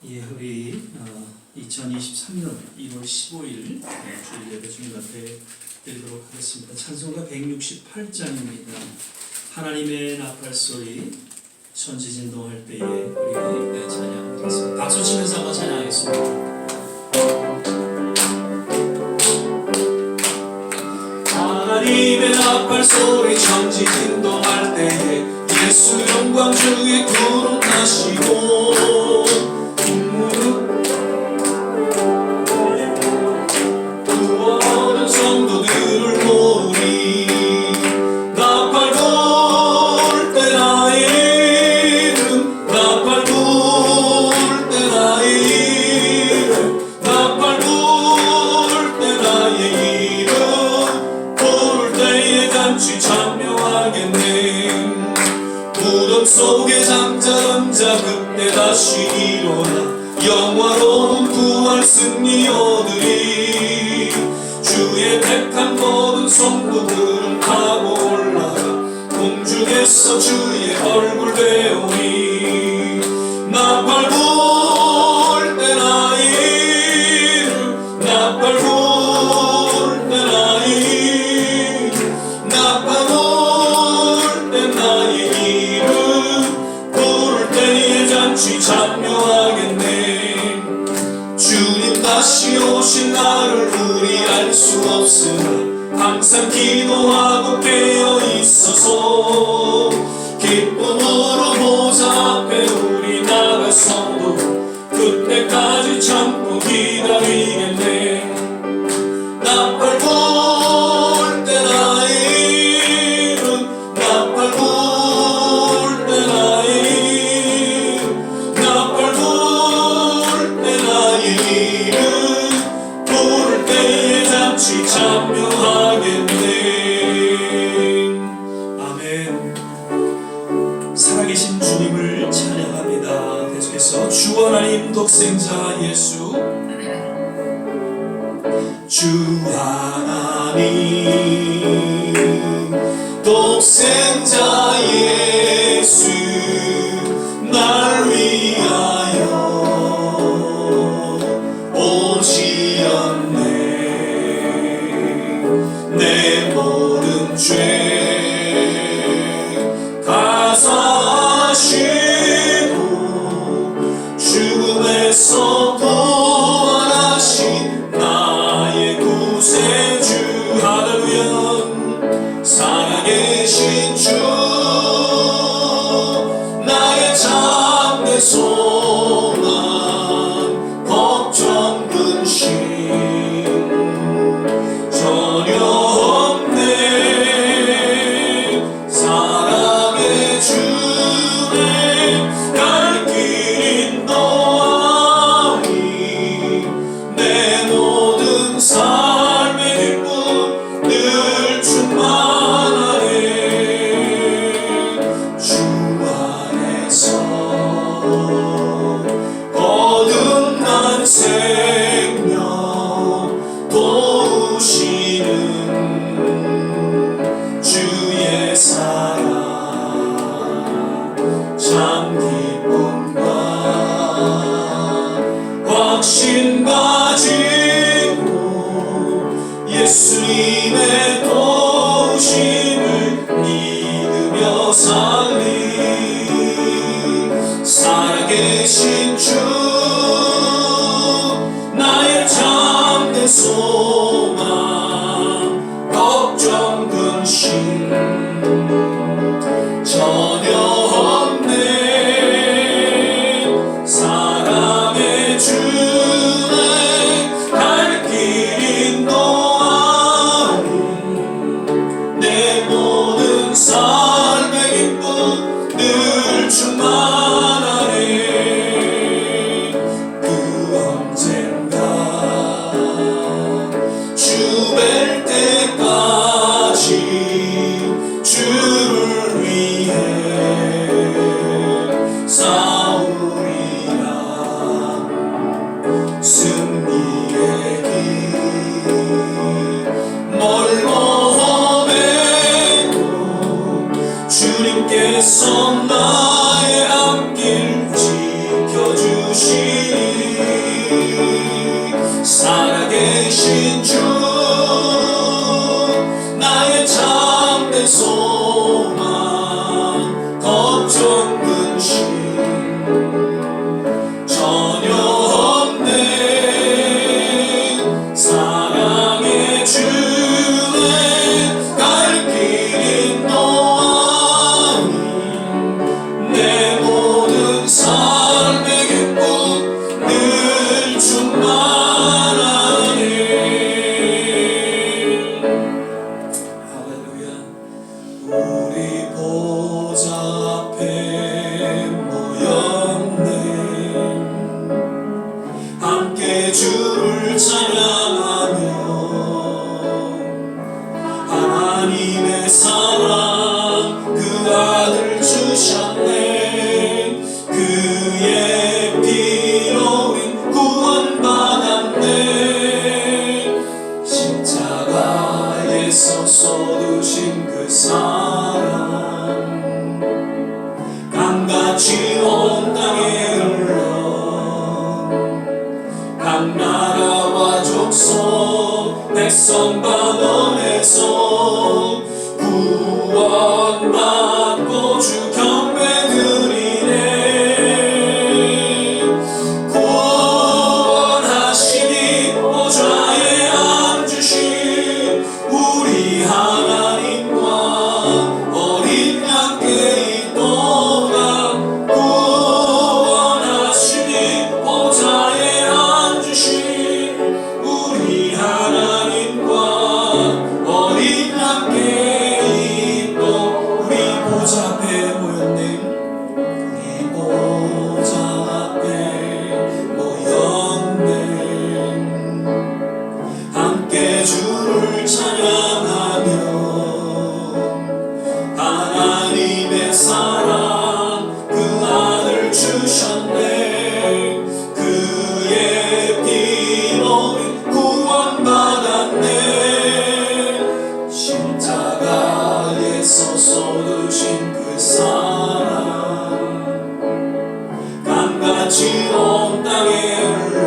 예, 우리 2023년 1월 15일 주일 예배 주님 앞에 드리도록 하겠습니다. 찬송가 168장입니다. 하나님의 나팔소리 천지진동할 때에 우리 찬양하겠습니다. 박수 치면서 한번 찬양하겠습니다. 하나님의 나팔소리 천지진동할 때에 예수 영광 중에 구름하시고 구원하는 성도들을 모으니 나팔 불 때 나의 이름 나팔 불 때 나의 이름 나팔 불 때 나의 이름 부를 때에 잔치 참여하겠네. 무덤 속에 잠자던 자 그때 다시 일어나 영화로운 부활 승리 얻으리. 주의 택한 모든 성도들은 타고 올라가 공중에서 주의 얼굴 배우니 나팔 불 때 나의 이름 나팔 불 때 나의 이름 나팔 불 때 나의 이름 부를 때에 잔치 참여하겠네. 주님 다시 오신 날을 우리 알 수 없으나 항상 기도하고 깨어 있어서 기쁨으로 보좌 앞에 우리 나갈 성도 그때까지 참고 기다리겠네. 나팔 불 때 나의 이름 나팔 불 때 나의 이름 나팔 불 때 나의 이름 부를 때에 잠시 참여하겠네. 아멘. 살아계신 주님을 찬양합니다. 계속해서 주 하나님 독생자 예수 주 하나님 독생자 예수 날 위하여 오시었네. 내 모든 죄 다 사시고 죽음에서 부활하신 나의 구세주 할렐루야. 살아계신 주 나의 참된 소망 걱정 근심 전혀 없네. 사랑의 주네 갈 길 인도하니 내 모든 삶의 기쁨 늘 충만하네. 주 안에서 거듭난 생명 도우시는 주의 사랑 참 기쁨과 확신 가지고 예수님의 도우심을 믿으며 살리. 살아계신 주 나의 참된 소망 걱정 근심 전혀 없네. 사랑의 주네 갈 길 인도하니 내 모든 삶의 기쁨 늘 충만하네. 그 언젠가 주 뵐 때까지 주를 위해 싸우리라. 승리의 길 멀어해도 주님께서 나의 앞길 지켜주시니 전혀 없네 사랑의 주에 갈 길이 또 아닌 내 모든 삶의 기쁨 늘 충만하네. 할렐루야. 우리 보좌 앞에 모였네 함께 주를 찬양하며 하나님의 사랑 그 아들 주셨네 그의 피로 우린 구원받았네 십자가에서 쏟으신 그 사랑 강같이 온 땅에 흘러 각 나라와 족속 백성과 원에서 구원받고 주 경배 드리네 구원하시니 보좌에 앉으신 우리 하나님과 어린 양께 있도다 구원하시니 보좌에 앉으신 우리 하나님과 어린 양께 있도 우리 보좌 앞에 모였네 우리 보좌 앞에 모였네 함께 주를 찬양하며 하나님의 사랑 그 아들 주셨네 그의 피로 우린 구원받았네 십자가에서 쏟으신 그 사랑 강같이 온 땅에 흘러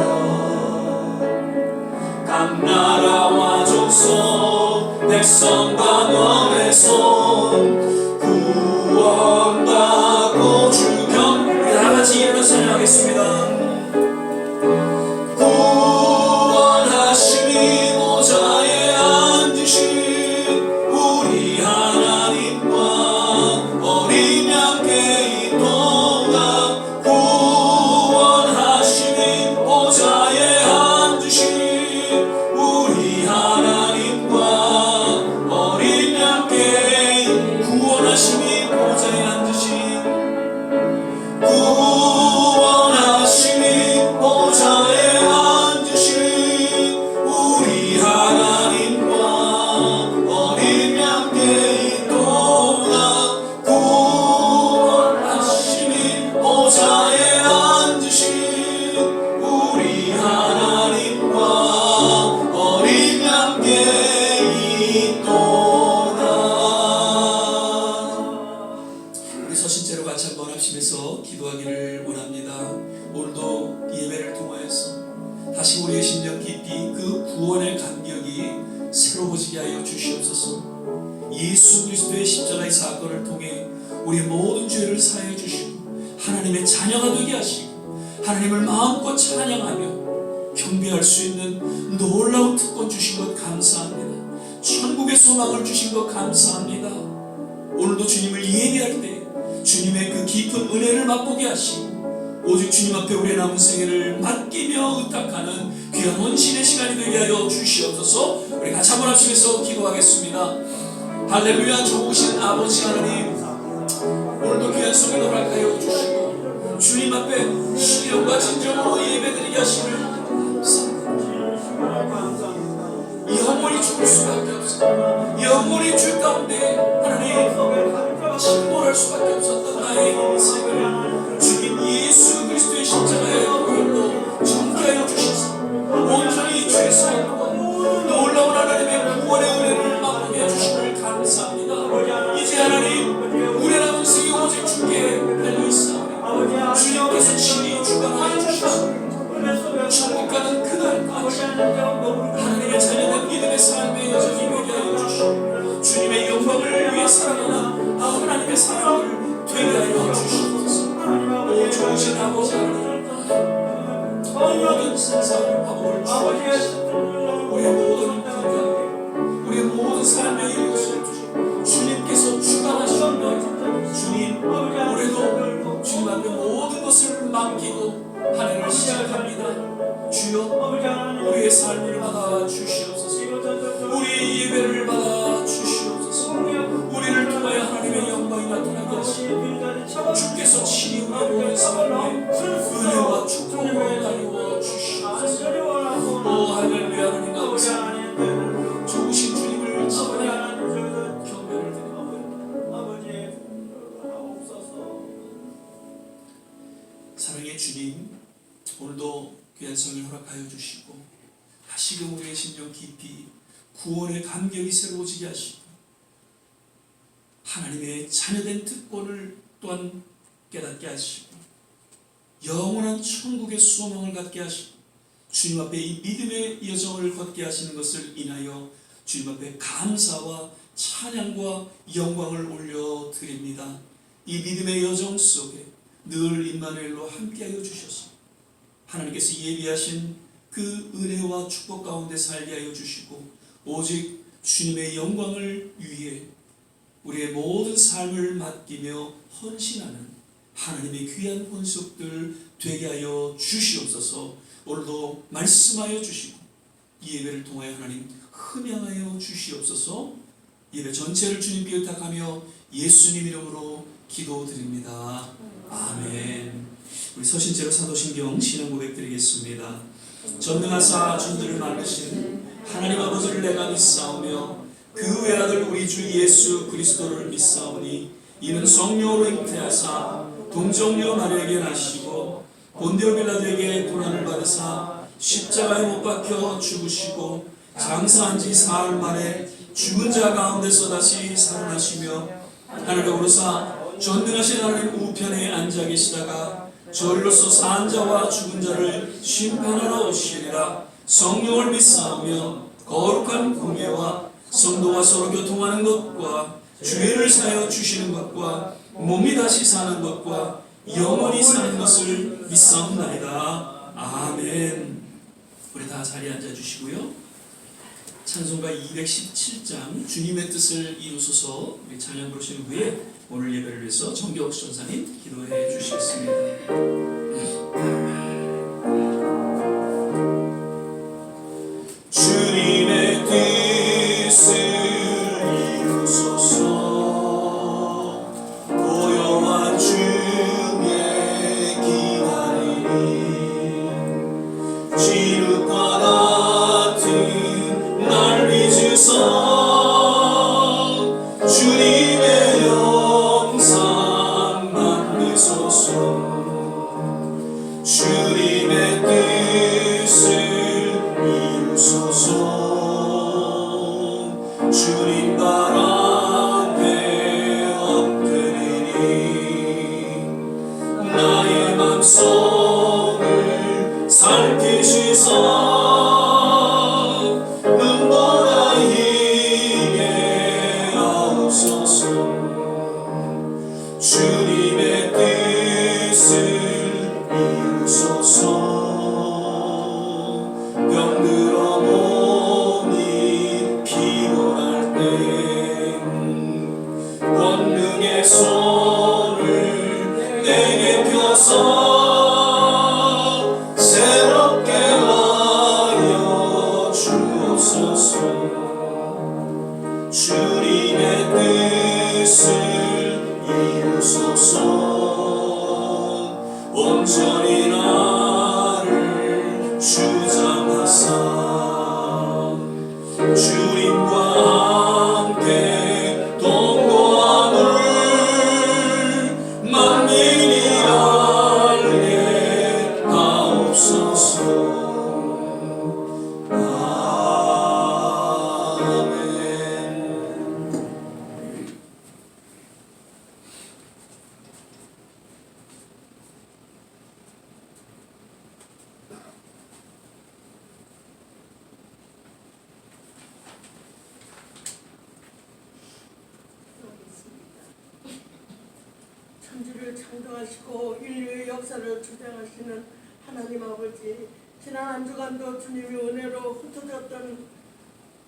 각 나라와 족속 백성과 원에서 구원받고 주경 우리 다같이 일어나서 찬양하겠습니다. 구원하시니 보좌에 앉으신 우리 하나님과 어린 양께 있도다 구원하시니 보좌에 앉으신 우리 하나님과 어린 양께 구원하시니 보좌에 앉으신 구원하시니 보좌에 앉으신 우리 하나님과 어린 양께 있도다 구원하시니 보좌에 앉으신 우리 하나님과 어린 양께 있도다. 우리 서신제로 같이 한번 합심해서 기도하기를 원합니다. 오늘도 이 예배를 통하여서 다시 우리의 심령 깊이 그 구원의 감격이 새로워지게 하여 주시옵소서. 예수 그리스도의 십자가의 사건을 통해 우리의 모든 죄를 사하여 주시고 하나님의 자녀가 되게 하시고 하나님을 마음껏 찬양하며 경배할 수 있는 놀라운 특권 주신 것 감사합니다. 천국의 소망을 주신 것 감사합니다. 오늘도 주님을 예배할 때 주님의 그 깊은 은혜를 맛보게 하시고 오직 주님 앞에 우리의 남은 생애를 맡기며 의탁하는 귀한 헌신의 시간이 되게 하여 주시옵소서. 우리 같이 한번 합심해서 기도하겠습니다. 할렐루야. 좋으신 아버지 하나님, 오늘도 귀한 성의 허락하여 주시고 주님 앞에 신령과 진정으로 예배드리게 하시는 이 영혼이 죽을 수밖에 없어. 이 영혼이 주 가운데 하나님 침몰할 수밖에 없었던 나의 인생을 주님 예수 그리스도의 십자가의 보혈로 정결하여 주시소. 온전히 죄에서 놀라운 하나님의 구원의 은혜를 맛보게 해주심을 감사합니다. 이제 하나님 우리의 남은 생이 오직 주께 달려있사오니 주님께서 친히 주관하여 주시소. 천국 가는 그날까지 하나님의 자녀된 믿음의 삶의 여정이 되게 하여 주시고 주님의 영광을 위해 살아가는 하나님의 사랑을 되게 하여 주시옵소서. 아버지 하나님, 모든 세상을 화목을 주시옵소서. 우리의 모든 건강, 우리의 모든 삶의 이것을 주님께서 주관하시며 주님, 올해도 주님 앞에 모든 것을 맡기고 한 해를 시작합니다. 주여, 우리의 삶을 받아 주시옵소서. 우리의 예배를 받아 주시옵소서. 우리를 통하여 하나님의 영광이 나타나게 하시고 주께서 친히 우리의 모든 삶에 은혜와 축복을 나누어 주시옵소서. 오 할렐루야. 하나님 감사합니다. 좋으신 주님을 찬양하는 경배를 드립니다. 사랑의 주님, 오늘도 귀한 성을 허락하여 주시고 다시금 우리의 심령 깊이 구원의 감격이 새로워지게 하시고 하나님의 자녀된 특권을 또한 깨닫게 하시고 영원한 천국의 소망을 갖게 하시고 주님 앞에 이 믿음의 여정을 걷게 하시는 것을 인하여 주님 앞에 감사와 찬양과 영광을 올려드립니다. 이 믿음의 여정 속에 늘 임마누엘로 함께하여 주셔서 하나님께서 예비하신 그 은혜와 축복 가운데 살게 하여 주시고 오직 주님의 영광을 위해 우리의 모든 삶을 맡기며 헌신하는 하나님의 귀한 혼속들 되게 하여 주시옵소서. 오늘도 말씀하여 주시고 이 예배를 통하여 하나님 흠양하여 주시옵소서. 예배 전체를 주님께 의탁하며 예수님 이름으로 기도드립니다. 아멘. 우리 서신제로 사도신경 신앙 고백 드리겠습니다. 전능하사 존들을 만드신 하나님 아버지를 내가 믿사오며 그 외아들 우리 주 예수 그리스도를 믿사오니 이는 성령으로 잉태하사 동정녀 마리아에게 나시고 본디오 빌라도에게 고난을 받으사 십자가에 못 박혀 죽으시고 장사한 지 사흘 만에 죽은 자 가운데서 다시 살아나시며 하늘에 오르사 전능하신 하나님 우편에 앉아 계시다가 저리로서 산 자와 죽은 자를 심판하러 오시리라. 성령을 믿사오며 거룩한 공예와 성도가 서로 교통하는 것과 죄를 사하여 주시는 것과 몸이 다시 사는 것과 영원히 사는 것을 믿사옵나이다. 아멘. 우리 다 자리에 앉아주시고요. 찬송가 217장 주님의 뜻을 이루소서 우리 찬양 부르신 후에 오늘 예배를 위해서 정교욱 전사님 기도해 주시겠습니다. 주님의 뜻을 이루소서 고요한 중에 기다리니 지륵과 같은 날 빚으사 주님의 영상 만드소서. 주님의 뜻을 이루소서. 주님 발 앞에 엎드리니 나의 맘속을 살피시사 눈보라 희게 하옵소서. 주님의 뜻을 이루소서. 병들어 몸이 피곤할 때 권능의 손을 내게 펴서 새롭게 하여 주옵소서. 주님의 뜻을 이루소서. 온전히 나를 주장하사 주님과 함께 동거함을 만민이 알게 하옵소서. 아멘. 천지를 창조하시고 인류의 역사를 주장하시는 하나님 아버지, 지난 한 주간도 주님의 은혜로 흩어졌던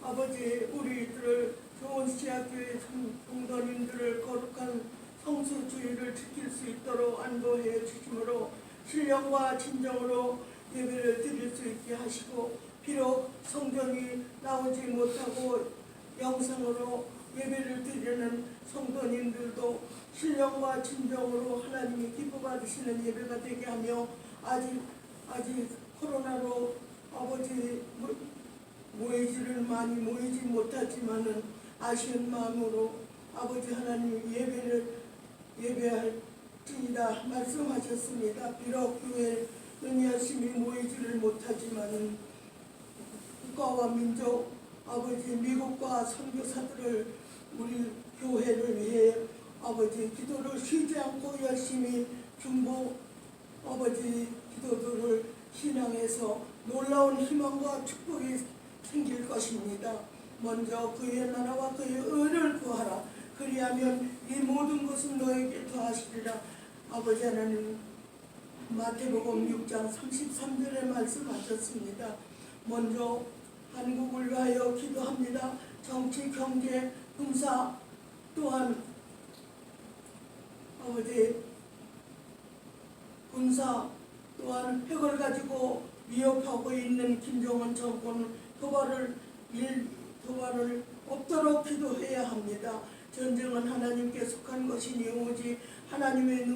아버지, 우리들을 좋은 씨앗교회 성도님들을 거룩한 성수주의를 지킬 수 있도록 안보해 주심으로 신령과 진정으로 예배를 드릴 수 있게 하시고, 비록 성전이 나오지 못하고 영상으로 예배를 드리는 성도님들도 신령과 진정으로 하나님이 기뻐 받으시는 예배가 되게 하며, 아직 코로나로 아버지 모이지를 많이 모이지 못하지만은 아쉬운 마음으로 아버지 하나님 예배할지니라 말씀하셨습니다. 비록 교회는 열심히 모이지를 못하지만은 국가와 민족, 아버지 미국과 선교사들을 우리 교회를 위해 아버지 기도를 쉬지 않고 열심히 중보 아버지 기도들을 신앙에서 놀라운 희망과 축복이 생길 것입니다. 먼저 그의 나라와 그의 의를 구하라. 그리하면 이 모든 것은 너에게 더하시리라. 아버지 하나님, 마태복음 6장 33절에 말씀하셨습니다. 먼저 한국을 위하여 기도합니다. 정치, 경제, 군사 또한 아버지 군사 또한 핵을 가지고 위협하고 있는 김정은 정권은 도발을 없도록 기도해야 합니다. 전쟁은 하나님께 속한 것이니 오직 하나님의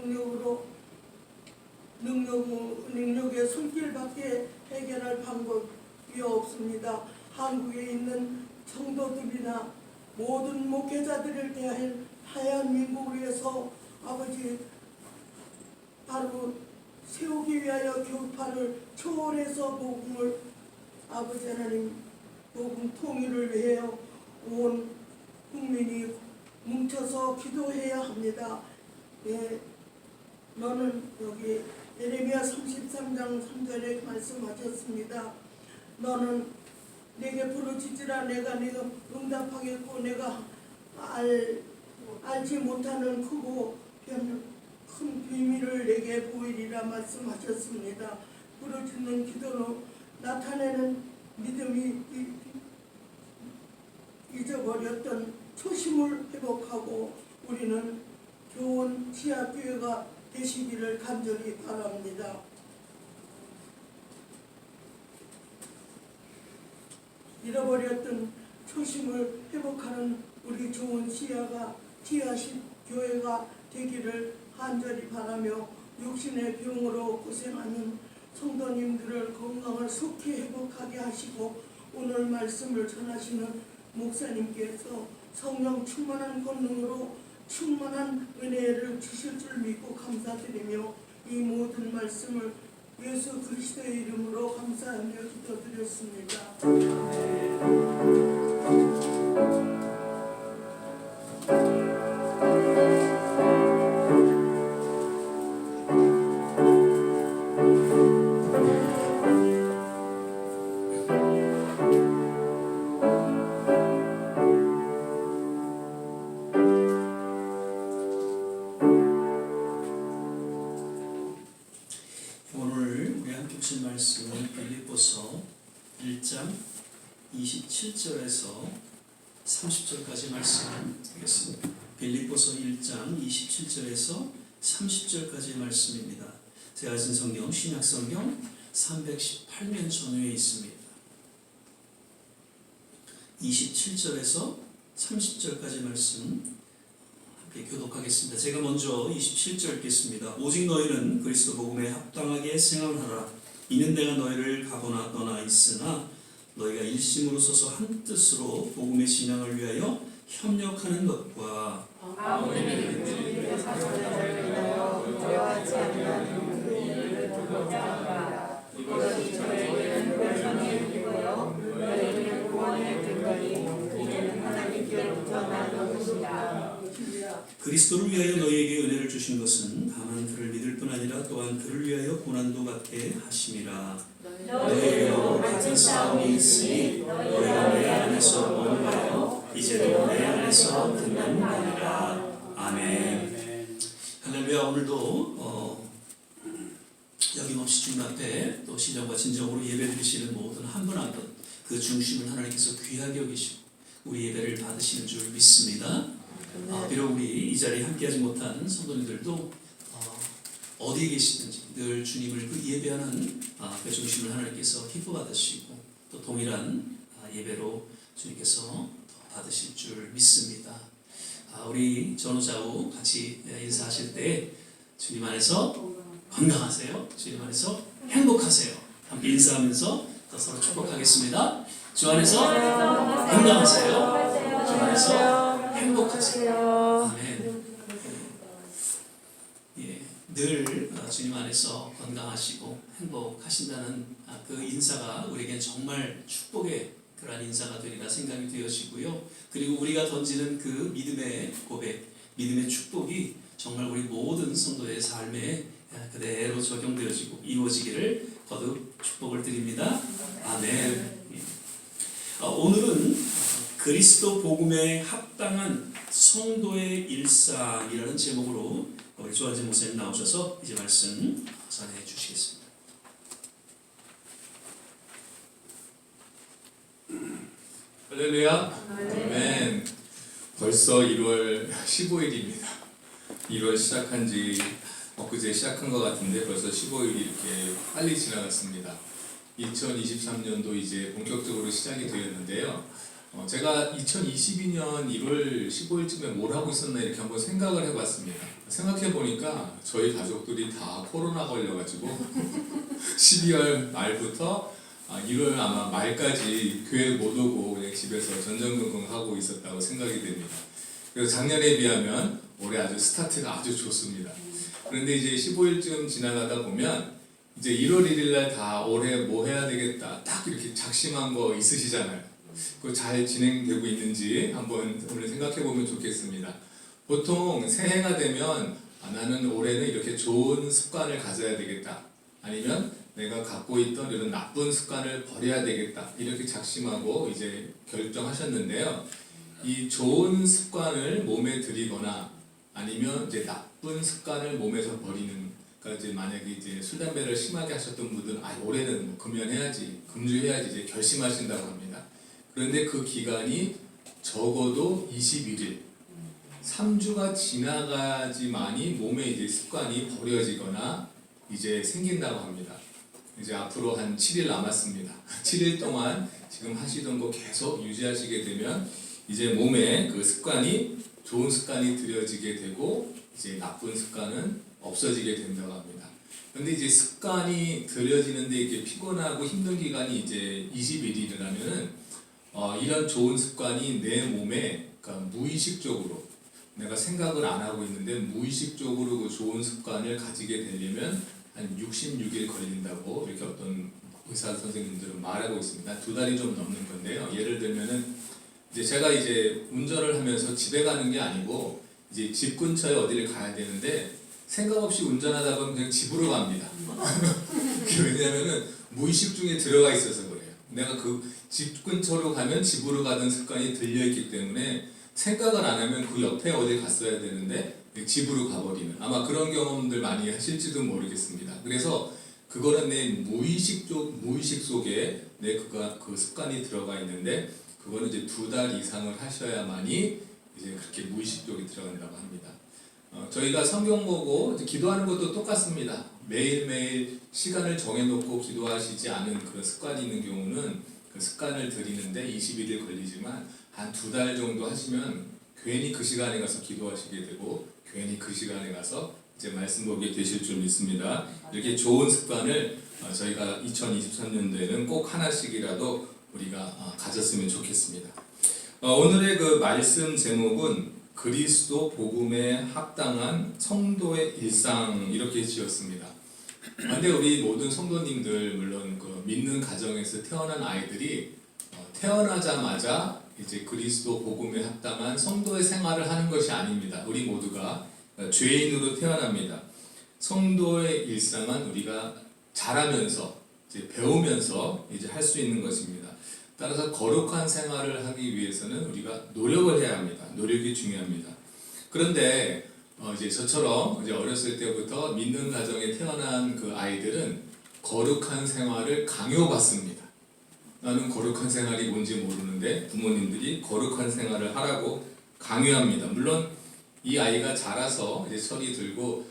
능력의 손길밖에 해결할 방법이 없습니다. 한국에 있는 성도들이나 모든 목회자들을 대한 대한민국을 위해서 아버지 바로 세우기 위하여 교파를 초월해서 복음을 아버지 하나님 복음 통일을 위하여 온 국민이 뭉쳐서 기도해야 합니다. 예, 너는 여기 예레미야 33장 3절에 말씀하셨습니다. 너는 내게 부르짖으라. 내가 응답하겠고 내가 알지 못하는 크고 큰 비밀을 내게 보이리라 말씀하셨습니다. 부르짖는 기도로 나타내는 믿음이 잊어버렸던 초심을 회복하고 우리는 좋은 지하교회가 되시기를 간절히 바랍니다. 잃어버렸던 초심을 회복하는 우리 좋은 지하식 교회가 되기를 간절히 바라며, 육신의 병으로 고생하는 성도님들을 건강을 속히 회복하게 하시고, 오늘 말씀을 전하시는 목사님께서 성령 충만한 권능으로 충만한 은혜를 주실 줄 믿고 감사드리며, 이 모든 말씀을 예수 그리스도의 이름으로 감사하며 기도드렸습니다. 말씀은 빌립보서 1장 27절에서 30절까지 말씀하겠습니다. 빌립보서 1장 27절에서 30절까지 말씀입니다. 제가 가진 성경 신약성경 318면 전후에 있습니다. 27절에서 30절까지 말씀 함께 교독하겠습니다. 제가 먼저 27절 읽겠습니다. 오직 너희는 그리스도 복음에 합당하게 생활하라. 이는 내가 너희를 가거나 떠나 있으나 너희가 일심으로 서서 한 뜻으로 복음의 신앙을 위하여 협력하는 것과 아무리 우리의 사실을 위하여 저하지 않는 일을 돕고자 이것이 저에게는 별명의 이고요 너희는 구원의 근거니 이는 하나님께로부터 나는 것이다. 그리스도를 위하여 너희에게 은혜를 주신 것은 다만 그를 믿을 뿐 아니라 또한 그를 위하여 고난도 받게 하심이라. 너희에게로 같은 싸움이 있으니 너희가 내 안에서 원하여 이제도 내 안에서 듣는 바니라. 아멘. 할렐루야. 오늘도 여김없이 주님 앞에 또 신령과 진정으로 예배드리시는 모든 한 분 한 분 그 중심을 하나님께서 귀하게 여기시고 우리 예배를 받으시는 줄 믿습니다. 비록 우리 이 자리에 함께하지 못한 성도님들도 어디에 계시든지 늘 주님을 그 예배하는 그 중심을 하나님께서 기뻐 받으시고 또 동일한 예배로 주님께서 받으실 줄 믿습니다. 우리 전후좌우 같이 인사하실 때 주님 안에서 건강하세요. 주님 안에서 행복하세요. 함께 인사하면서 또 서로 축복하겠습니다. 주 안에서 건강하세요. 주 안에서 행복하세요. 아멘. 늘 주님 안에서 건강하시고 행복하신다는 그 인사가 우리에겐 정말 축복의 그러한 인사가 되리라 생각이 되어지고요. 그리고 우리가 던지는 그 믿음의 고백, 믿음의 축복이 정말 우리 모든 성도의 삶에 그대로 적용되어지고 이루어지기를 거듭 축복을 드립니다. 아멘. 오늘은 그리스도 복음에 합당한 성도의 일상이라는 제목으로 우리 조한진 목사님 나오셔서 이제 말씀 전해 주시겠습니다. 할렐루야. 아멘. 벌써 1월 15일입니다. 1월 시작한 지 엊그제 시작한 것 같은데 벌써 15일이 이렇게 빨리 지나갔습니다. 2023년도 이제 본격적으로 시작이 되었는데요. 제가 2022년 1월 15일쯤에 뭘 하고 있었나 이렇게 한번 생각을 해봤습니다. 생각해보니까 저희 가족들이 다 코로나 걸려가지고 12월 말부터 1월 아마 말까지 교회 못 오고 그냥 집에서 전전긍긍하고 있었다고 생각이 됩니다. 그래서 작년에 비하면 올해 아주 스타트가 아주 좋습니다. 그런데 이제 15일쯤 지나가다 보면 이제 1월 1일 날 다 올해 뭐 해야 되겠다 딱 이렇게 작심한 거 있으시잖아요. 그거 잘 진행되고 있는지 한번 오늘 생각해 보면 좋겠습니다. 보통 새해가 되면 나는 올해는 이렇게 좋은 습관을 가져야 되겠다. 아니면 내가 갖고 있던 이런 나쁜 습관을 버려야 되겠다. 이렇게 작심하고 이제 결정하셨는데요. 이 좋은 습관을 몸에 들이거나 아니면 이제 나쁜 습관을 몸에서 버리는, 그러니까 이제 만약에 이제 술 담배를 심하게 하셨던 분들은 올해는 뭐 금연해야지, 금주해야지 이제 결심하신다고 합니다. 그런데 그 기간이 적어도 21일, 3주가 지나가지만이 몸에 이제 습관이 버려지거나 이제 생긴다고 합니다. 이제 앞으로 한 7일 남았습니다. 7일 동안 지금 하시던 거 계속 유지하시게 되면 이제 몸에 그 습관이 좋은 습관이 들여지게 되고 이제 나쁜 습관은 없어지게 된다고 합니다. 그런데 이제 습관이 들여지는데 이게 피곤하고 힘든 기간이 이제 21일이라면은 이런 좋은 습관이 내 몸에 그러니까 무의식적으로 내가 생각을 안 하고 있는데 무의식적으로 그 좋은 습관을 가지게 되려면 한 66일 걸린다고 이렇게 어떤 의사 선생님들은 말하고 있습니다. 2달이 좀 넘는 건데요. 예를 들면은 이제 제가 이제 운전을 하면서 집에 가는 게 아니고 이제 집 근처에 어디를 가야 되는데 생각 없이 운전하다 보면 그냥 집으로 갑니다. 왜냐면은 무의식 중에 들어가 있어서 그래요. 내가 그 집 근처로 가면 집으로 가던 습관이 들려있기 때문에 생각을 안 하면 그 옆에 어디 갔어야 되는데 집으로 가버리는, 아마 그런 경험들 많이 하실지도 모르겠습니다. 그래서 그거는 내 무의식 속에 내 그 습관이 들어가 있는데 그거는 이제 2달 이상을 하셔야만이 이제 그렇게 무의식 쪽에 들어간다고 합니다. 저희가 성경 보고 이제 기도하는 것도 똑같습니다. 매일매일 시간을 정해놓고 기도하시지 않은 그 습관이 있는 경우는 그 습관을 들이는데 21일 걸리지만 한 2달 정도 하시면 괜히 그 시간에 가서 기도하시게 되고 괜히 그 시간에 가서 이제 말씀 보게 되실 줄 믿습니다. 이렇게 좋은 습관을 저희가 2023년도에는 꼭 하나씩이라도 우리가 가졌으면 좋겠습니다. 오늘의 그 말씀 제목은 그리스도 복음에 합당한 성도의 일상 이렇게 지었습니다. 그런데 우리 모든 성도님들 물론 그 믿는 가정에서 태어난 아이들이 태어나자마자 이제 그리스도 복음에 합당한 성도의 생활을 하는 것이 아닙니다. 우리 모두가 죄인으로 태어납니다. 성도의 일상은 우리가 자라면서 이제 배우면서 이제 할 수 있는 것입니다. 따라서 거룩한 생활을 하기 위해서는 우리가 노력을 해야 합니다. 노력이 중요합니다. 그런데 이제 저처럼 이제 어렸을 때부터 믿는 가정에 태어난 그 아이들은 거룩한 생활을 강요받습니다. 나는 거룩한 생활이 뭔지 모르는데 부모님들이 거룩한 생활을 하라고 강요합니다. 물론 이 아이가 자라서 이제 철이 들고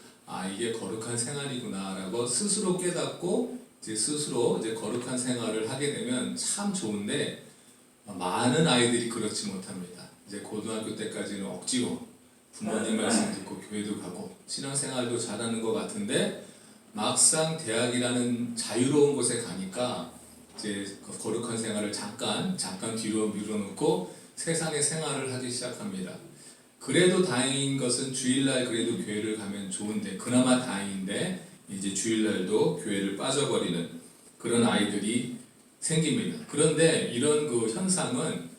이게 거룩한 생활이구나라고 스스로 깨닫고 이제 스스로 이제 거룩한 생활을 하게 되면 참 좋은데 많은 아이들이 그렇지 못합니다. 이제 고등학교 때까지는 억지로 부모님 말씀 듣고 교회도 가고 신앙생활도 잘하는 것 같은데 막상 대학이라는 자유로운 곳에 가니까 이제 거룩한 생활을 잠깐 뒤로 밀어놓고 세상의 생활을 하기 시작합니다. 그래도 다행인 것은 주일날 그래도 교회를 가면 좋은데 그나마 다행인데 이제 주일날도 교회를 빠져버리는 그런 아이들이 생깁니다. 그런데 이런 그 현상은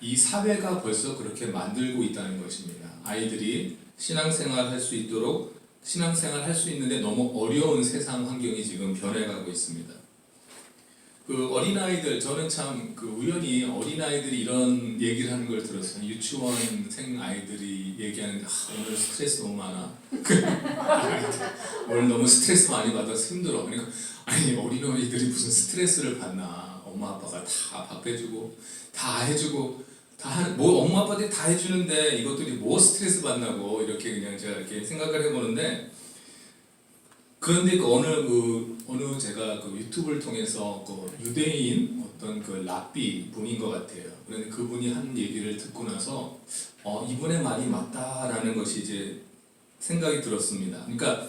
이 사회가 벌써 그렇게 만들고 있다는 것입니다. 아이들이 신앙생활 할 수 있도록 신앙생활 할 수 있는데 너무 어려운 세상 환경이 지금 변해가고 있습니다. 그 어린아이들, 저는 참 그 우연히 어린아이들이 이런 얘기를 하는 걸 들었어요. 유치원생 아이들이 얘기하는데 오늘 스트레스 너무 많아. 오늘 너무 스트레스 많이 받아서 힘들어. 그러니까 아니 어린아이들이 무슨 스트레스를 받나. 엄마 아빠가 다 밥 해주고 다 해주고 뭐 엄마 아빠들이 다 해주는데 이것들이 뭐 스트레스 받나고 이렇게 그냥 제가 이렇게 생각을 해보는데 그런데 어느 제가 그 유튜브를 통해서 그 유대인 어떤 그 랍비 분인 것 같아요. 그런데 그분이 한 얘기를 듣고 나서 이분의 말이 맞다라는 것이 이제 생각이 들었습니다. 그러니까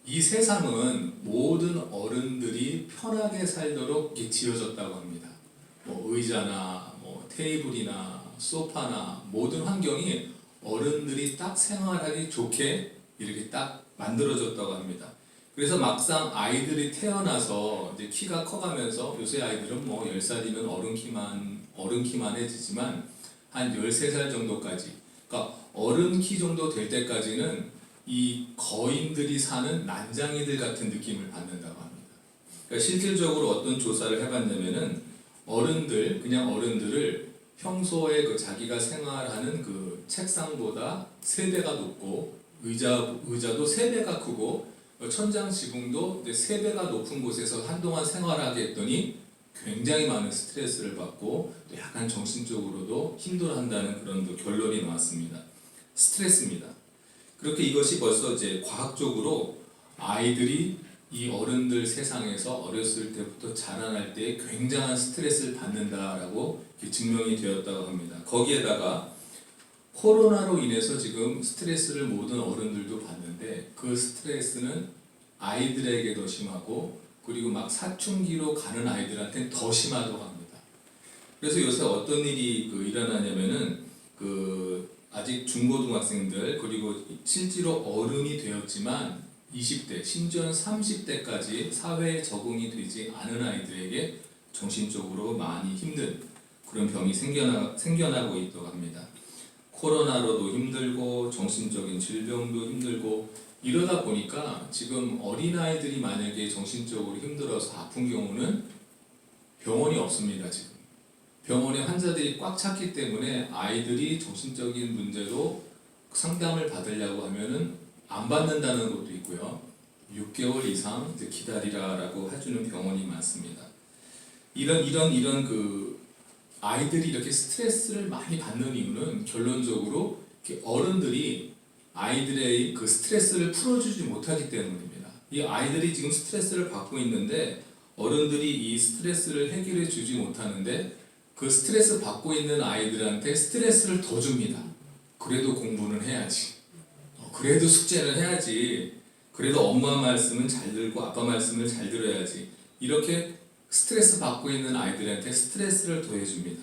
이 세상은 모든 어른들이 편하게 살도록 이렇게 지어졌다고 합니다. 뭐 의자나 뭐 테이블이나 소파나 모든 환경이 어른들이 딱 생활하기 좋게 이렇게 딱 만들어졌다고 합니다. 그래서 막상 아이들이 태어나서 이제 키가 커가면서 요새 아이들은 뭐 10살이면 어른 키만 해지지만 한 13살 정도까지 그러니까 어른 키 정도 될 때까지는 이 거인들이 사는 난장이들 같은 느낌을 받는다고 합니다. 그러니까 실질적으로 어떤 조사를 해봤냐면은 그냥 어른들을 평소에 그 자기가 생활하는 그 책상보다 3배가 높고 의자도 3배가 크고 천장 지붕도 3배가 높은 곳에서 한동안 생활하게 했더니 굉장히 많은 스트레스를 받고 또 약간 정신적으로도 힘들어한다는 그런 결론이 나왔습니다. 스트레스입니다. 그렇게 이것이 벌써 이제 과학적으로 아이들이 이 어른들 세상에서 어렸을 때부터 자라날 때 굉장한 스트레스를 받는다라고 증명이 되었다고 합니다. 거기에다가 코로나로 인해서 지금 스트레스를 모든 어른들도 받는데 그 스트레스는 아이들에게도 심하고 그리고 막 사춘기로 가는 아이들한테는 더 심하다고 합니다. 그래서 요새 어떤 일이 일어나냐면은 아직 중고등학생들 그리고 실제로 어른이 되었지만 20대 심지어는 30대까지 사회에 적응이 되지 않은 아이들에게 정신적으로 많이 힘든 그런 병이 생겨나고 있다고 합니다. 코로나로도 힘들고 정신적인 질병도 힘들고 이러다 보니까 지금 어린아이들이 만약에 정신적으로 힘들어서 아픈 경우는 병원이 없습니다. 지금 병원에 환자들이 꽉 찼기 때문에 아이들이 정신적인 문제로 상담을 받으려고 하면은 안 받는다는 것도 있고요. 6개월 이상 이제 기다리라라고 해주는 병원이 많습니다. 이런 아이들이 이렇게 스트레스를 많이 받는 이유는 결론적으로 어른들이 아이들의 그 스트레스를 풀어주지 못하기 때문입니다. 이 아이들이 지금 스트레스를 받고 있는데 어른들이 이 스트레스를 해결해 주지 못하는데 그 스트레스 받고 있는 아이들한테 스트레스를 더 줍니다. 그래도 공부는 해야지. 그래도 숙제는 해야지. 그래도 엄마 말씀은 잘 들고 아빠 말씀을 잘 들어야지. 이렇게 스트레스 받고 있는 아이들한테 스트레스를 더해줍니다.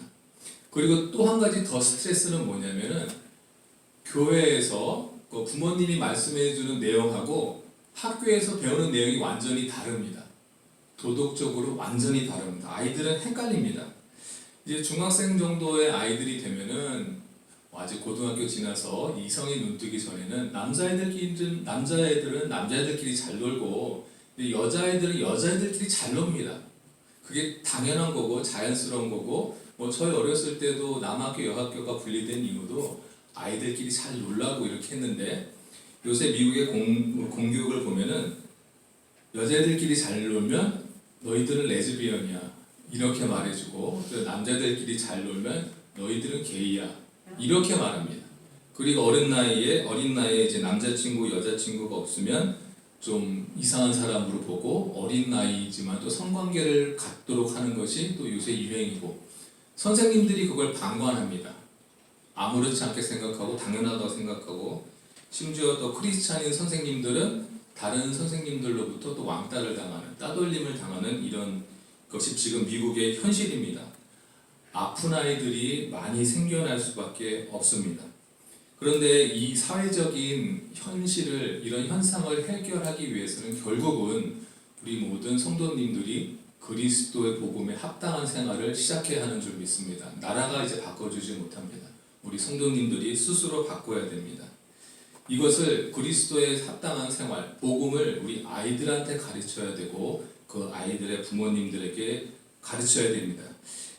그리고 또 한 가지 더 스트레스는 뭐냐면은 교회에서 부모님이 말씀해주는 내용하고 학교에서 배우는 내용이 완전히 다릅니다. 도덕적으로 완전히 다릅니다. 아이들은 헷갈립니다. 이제 중학생 정도의 아이들이 되면은 아직 고등학교 지나서 이성이 눈뜨기 전에는 남자애들은 남자애들끼리 잘 놀고 여자애들은 여자애들끼리 잘 놉니다. 그게 당연한 거고 자연스러운 거고 저희 어렸을 때도 남학교 여학교가 분리된 이유도 아이들끼리 잘 놀라고 이렇게 했는데 요새 미국의 공교육을 보면은 여자애들끼리 잘 놀면 너희들은 레즈비언이야 이렇게 말해주고, 또 남자들끼리 잘 놀면 너희들은 게이야 이렇게 말합니다. 그리고 어린 나이에 이제 남자친구 여자친구가 없으면 좀 이상한 사람으로 보고, 어린 나이지만 또 성관계를 갖도록 하는 것이 또 요새 유행이고, 선생님들이 그걸 방관합니다. 아무렇지 않게 생각하고 당연하다고 생각하고, 심지어 또 크리스찬인 선생님들은 다른 선생님들로부터 또 왕따를 당하는, 따돌림을 당하는 이런 것이 지금 미국의 현실입니다. 아픈 아이들이 많이 생겨날 수밖에 없습니다. 그런데 이 사회적인 현실을, 이런 현상을 해결하기 위해서는 결국은 우리 모든 성도님들이 그리스도의 복음에 합당한 생활을 시작해야 하는 줄 믿습니다. 나라가 이제 바꿔주지 못합니다. 우리 성도님들이 스스로 바꿔야 됩니다. 이것을 그리스도의 합당한 생활, 복음을 우리 아이들한테 가르쳐야 되고, 그 아이들의 부모님들에게 가르쳐야 됩니다.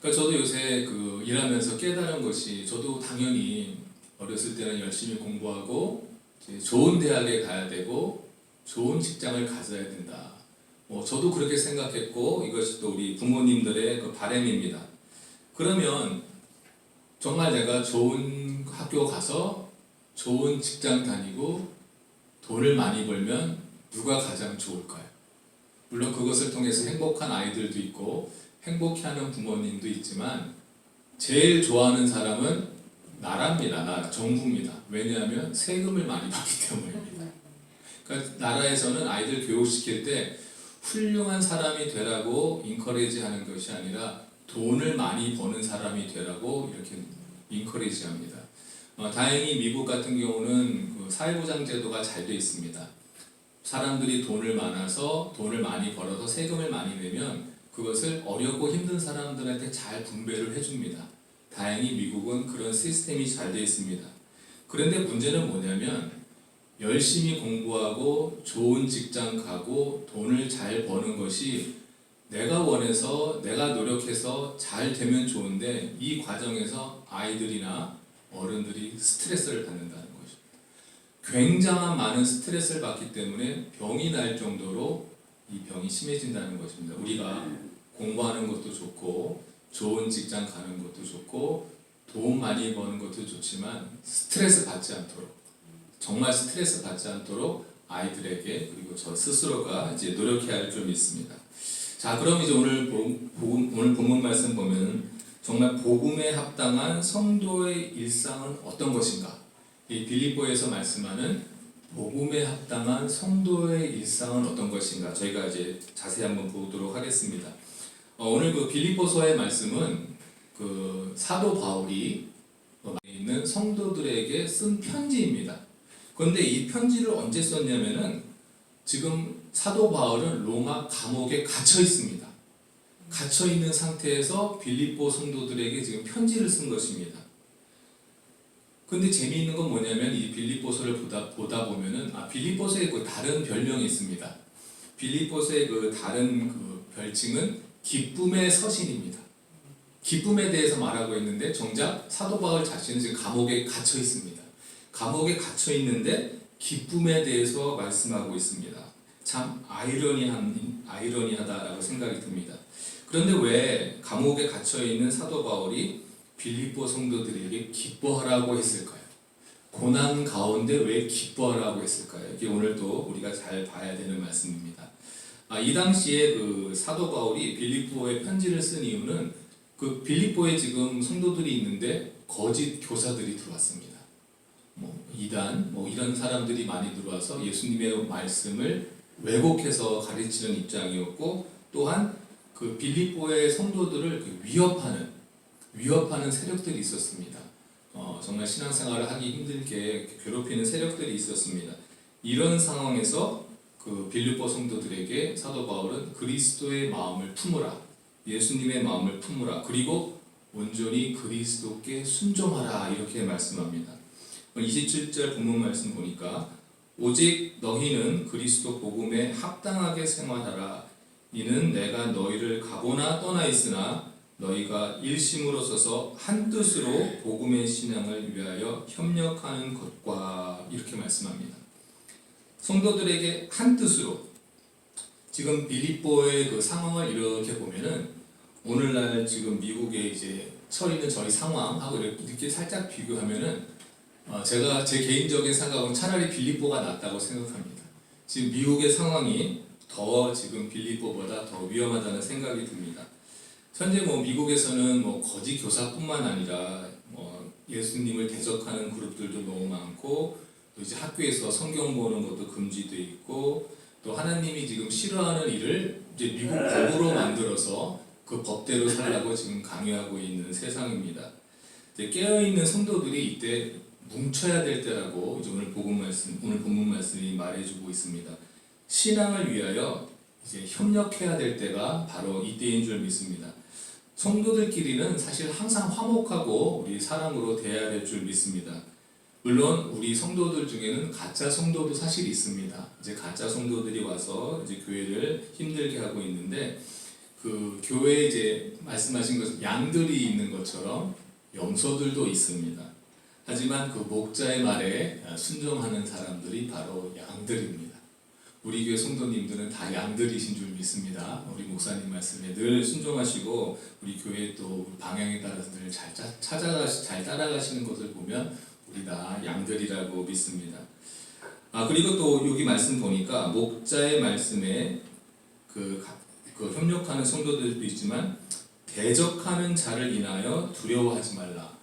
그러니까 저도 요새 일하면서 깨달은 것이, 저도 당연히 어렸을 때는 열심히 공부하고 좋은 대학에 가야 되고 좋은 직장을 가져야 된다. 저도 그렇게 생각했고, 이것이 또 우리 부모님들의 그 바람입니다. 그러면 정말 내가 좋은 학교 가서 좋은 직장 다니고 돈을 많이 벌면 누가 가장 좋을까요? 물론 그것을 통해서 행복한 아이들도 있고 행복해하는 부모님도 있지만, 제일 좋아하는 사람은 나라입니다. 나라, 정부입니다. 왜냐하면 세금을 많이 받기 때문입니다. 그러니까 나라에서는 아이들 교육시킬 때 훌륭한 사람이 되라고 인커리지 하는 것이 아니라 돈을 많이 버는 사람이 되라고 이렇게 인커리지 합니다. 다행히 미국 같은 경우는 그 사회보장 제도가 잘 돼 있습니다. 사람들이 돈을 많이 벌어서 세금을 많이 내면 그것을 어렵고 힘든 사람들한테 잘 분배를 해줍니다. 다행히 미국은 그런 시스템이 잘 돼 있습니다. 그런데 문제는 뭐냐면, 열심히 공부하고 좋은 직장 가고 돈을 잘 버는 것이 내가 원해서, 내가 노력해서 잘 되면 좋은데, 이 과정에서 아이들이나 어른들이 스트레스를 받는다는 것입니다. 굉장한 많은 스트레스를 받기 때문에 병이 날 정도로 이 병이 심해진다는 것입니다. 우리가 공부하는 것도 좋고 좋은 직장 가는 것도 좋고 돈 많이 버는 것도 좋지만, 스트레스 받지 않도록, 정말 스트레스 받지 않도록 아이들에게, 그리고 저 스스로가 이제 노력해야 할 점이 있습니다. 자, 그럼 이제 오늘 본문 말씀 보면 정말 복음에 합당한 성도의 일상은 어떤 것인가? 이 빌립보에서 말씀하는 복음에 합당한 성도의 일상은 어떤 것인가? 저희가 이제 자세히 한번 보도록 하겠습니다. 오늘 그 빌립보서의 말씀은 그 사도 바울이 있는 성도들에게 쓴 편지입니다. 그런데 이 편지를 언제 썼냐면은, 지금 사도 바울은 로마 감옥에 갇혀 있습니다. 갇혀 있는 상태에서 빌립보 성도들에게 지금 편지를 쓴 것입니다. 근데 재미있는 건 뭐냐면, 이 빌립보서를 보다 보면은, 빌립보서에 그 다른 별명이 있습니다. 빌립보서의 그 다른 그 별칭은 기쁨의 서신입니다. 기쁨에 대해서 말하고 있는데, 정작 사도 바울 자신은 지금 감옥에 갇혀 있습니다. 감옥에 갇혀 있는데 기쁨에 대해서 말씀하고 있습니다. 참 아이러니하다라고 생각이 듭니다. 그런데 왜 감옥에 갇혀 있는 사도 바울이 빌립보 성도들에게 기뻐하라고 했을까요? 고난 가운데 왜 기뻐하라고 했을까요? 이게 오늘 또 우리가 잘 봐야 되는 말씀입니다. 이 당시에 그 사도 바울이 빌립보에 편지를 쓴 이유는, 그 빌립보에 지금 성도들이 있는데 거짓 교사들이 들어왔습니다. 이단 이런 사람들이 많이 들어와서 예수님의 말씀을 왜곡해서 가르치는 입장이었고, 또한 그 빌립보의 성도들을 위협하는 세력들이 있었습니다. 정말 신앙생활을 하기 힘들게 괴롭히는 세력들이 있었습니다. 이런 상황에서 그 빌립보 성도들에게 사도 바울은 그리스도의 마음을 품으라, 예수님의 마음을 품으라, 그리고 온전히 그리스도께 순종하라, 이렇게 말씀합니다. 27절 본문 말씀 보니까, 오직 너희는 그리스도 복음에 합당하게 생활하라. 이는 내가 너희를 가보나 떠나 있으나 너희가 일심으로 서서 한 뜻으로 복음의 신앙을 위하여 협력하는 것과, 이렇게 말씀합니다. 성도들에게 한 뜻으로 지금 빌립보의 그 상황을 이렇게 보면은 오늘날 지금 미국에 이제 처해 있는 저희 상황하고 이렇게 살짝 비교하면은 제가 제 개인적인 생각은 차라리 빌립보가 낫다고 생각합니다. 지금 미국의 상황이 더 지금 빌립보보다 더 위험하다는 생각이 듭니다. 현재 미국에서는 거짓 교사뿐만 아니라 예수님을 대적하는 그룹들도 너무 많고 또 이제 학교에서 성경 보는 것도 금지돼 있고 또 하나님이 지금 싫어하는 일을 이제 미국 법으로 만들어서 그 법대로 살라고 지금 강요하고 있는 세상입니다. 이제 깨어있는 성도들이 이때 뭉쳐야 될 때라고 이제 오늘 본문 말씀이 말해주고 있습니다. 신앙을 위하여 이제 협력해야 될 때가 바로 이때인 줄 믿습니다. 성도들끼리는 사실 항상 화목하고 우리 사랑으로 대해야 될 줄 믿습니다. 물론 우리 성도들 중에는 가짜 성도도 사실 있습니다. 이제 가짜 성도들이 와서 이제 교회를 힘들게 하고 있는데 그 교회에 이제 말씀하신 것 양들이 있는 것처럼 염소들도 있습니다. 하지만 그 목자의 말에 순종하는 사람들이 바로 양들입니다. 우리 교회 성도님들은 다 양들이신 줄 믿습니다. 우리 목사님 말씀에 늘 순종하시고 우리 교회 또 방향에 따라서 늘 잘 따라가시는 것을 보면 우리 다 양들이라고 믿습니다. 그리고 또 여기 말씀 보니까 목자의 말씀에 그 협력하는 성도들도 있지만 대적하는 자를 인하여 두려워하지 말라.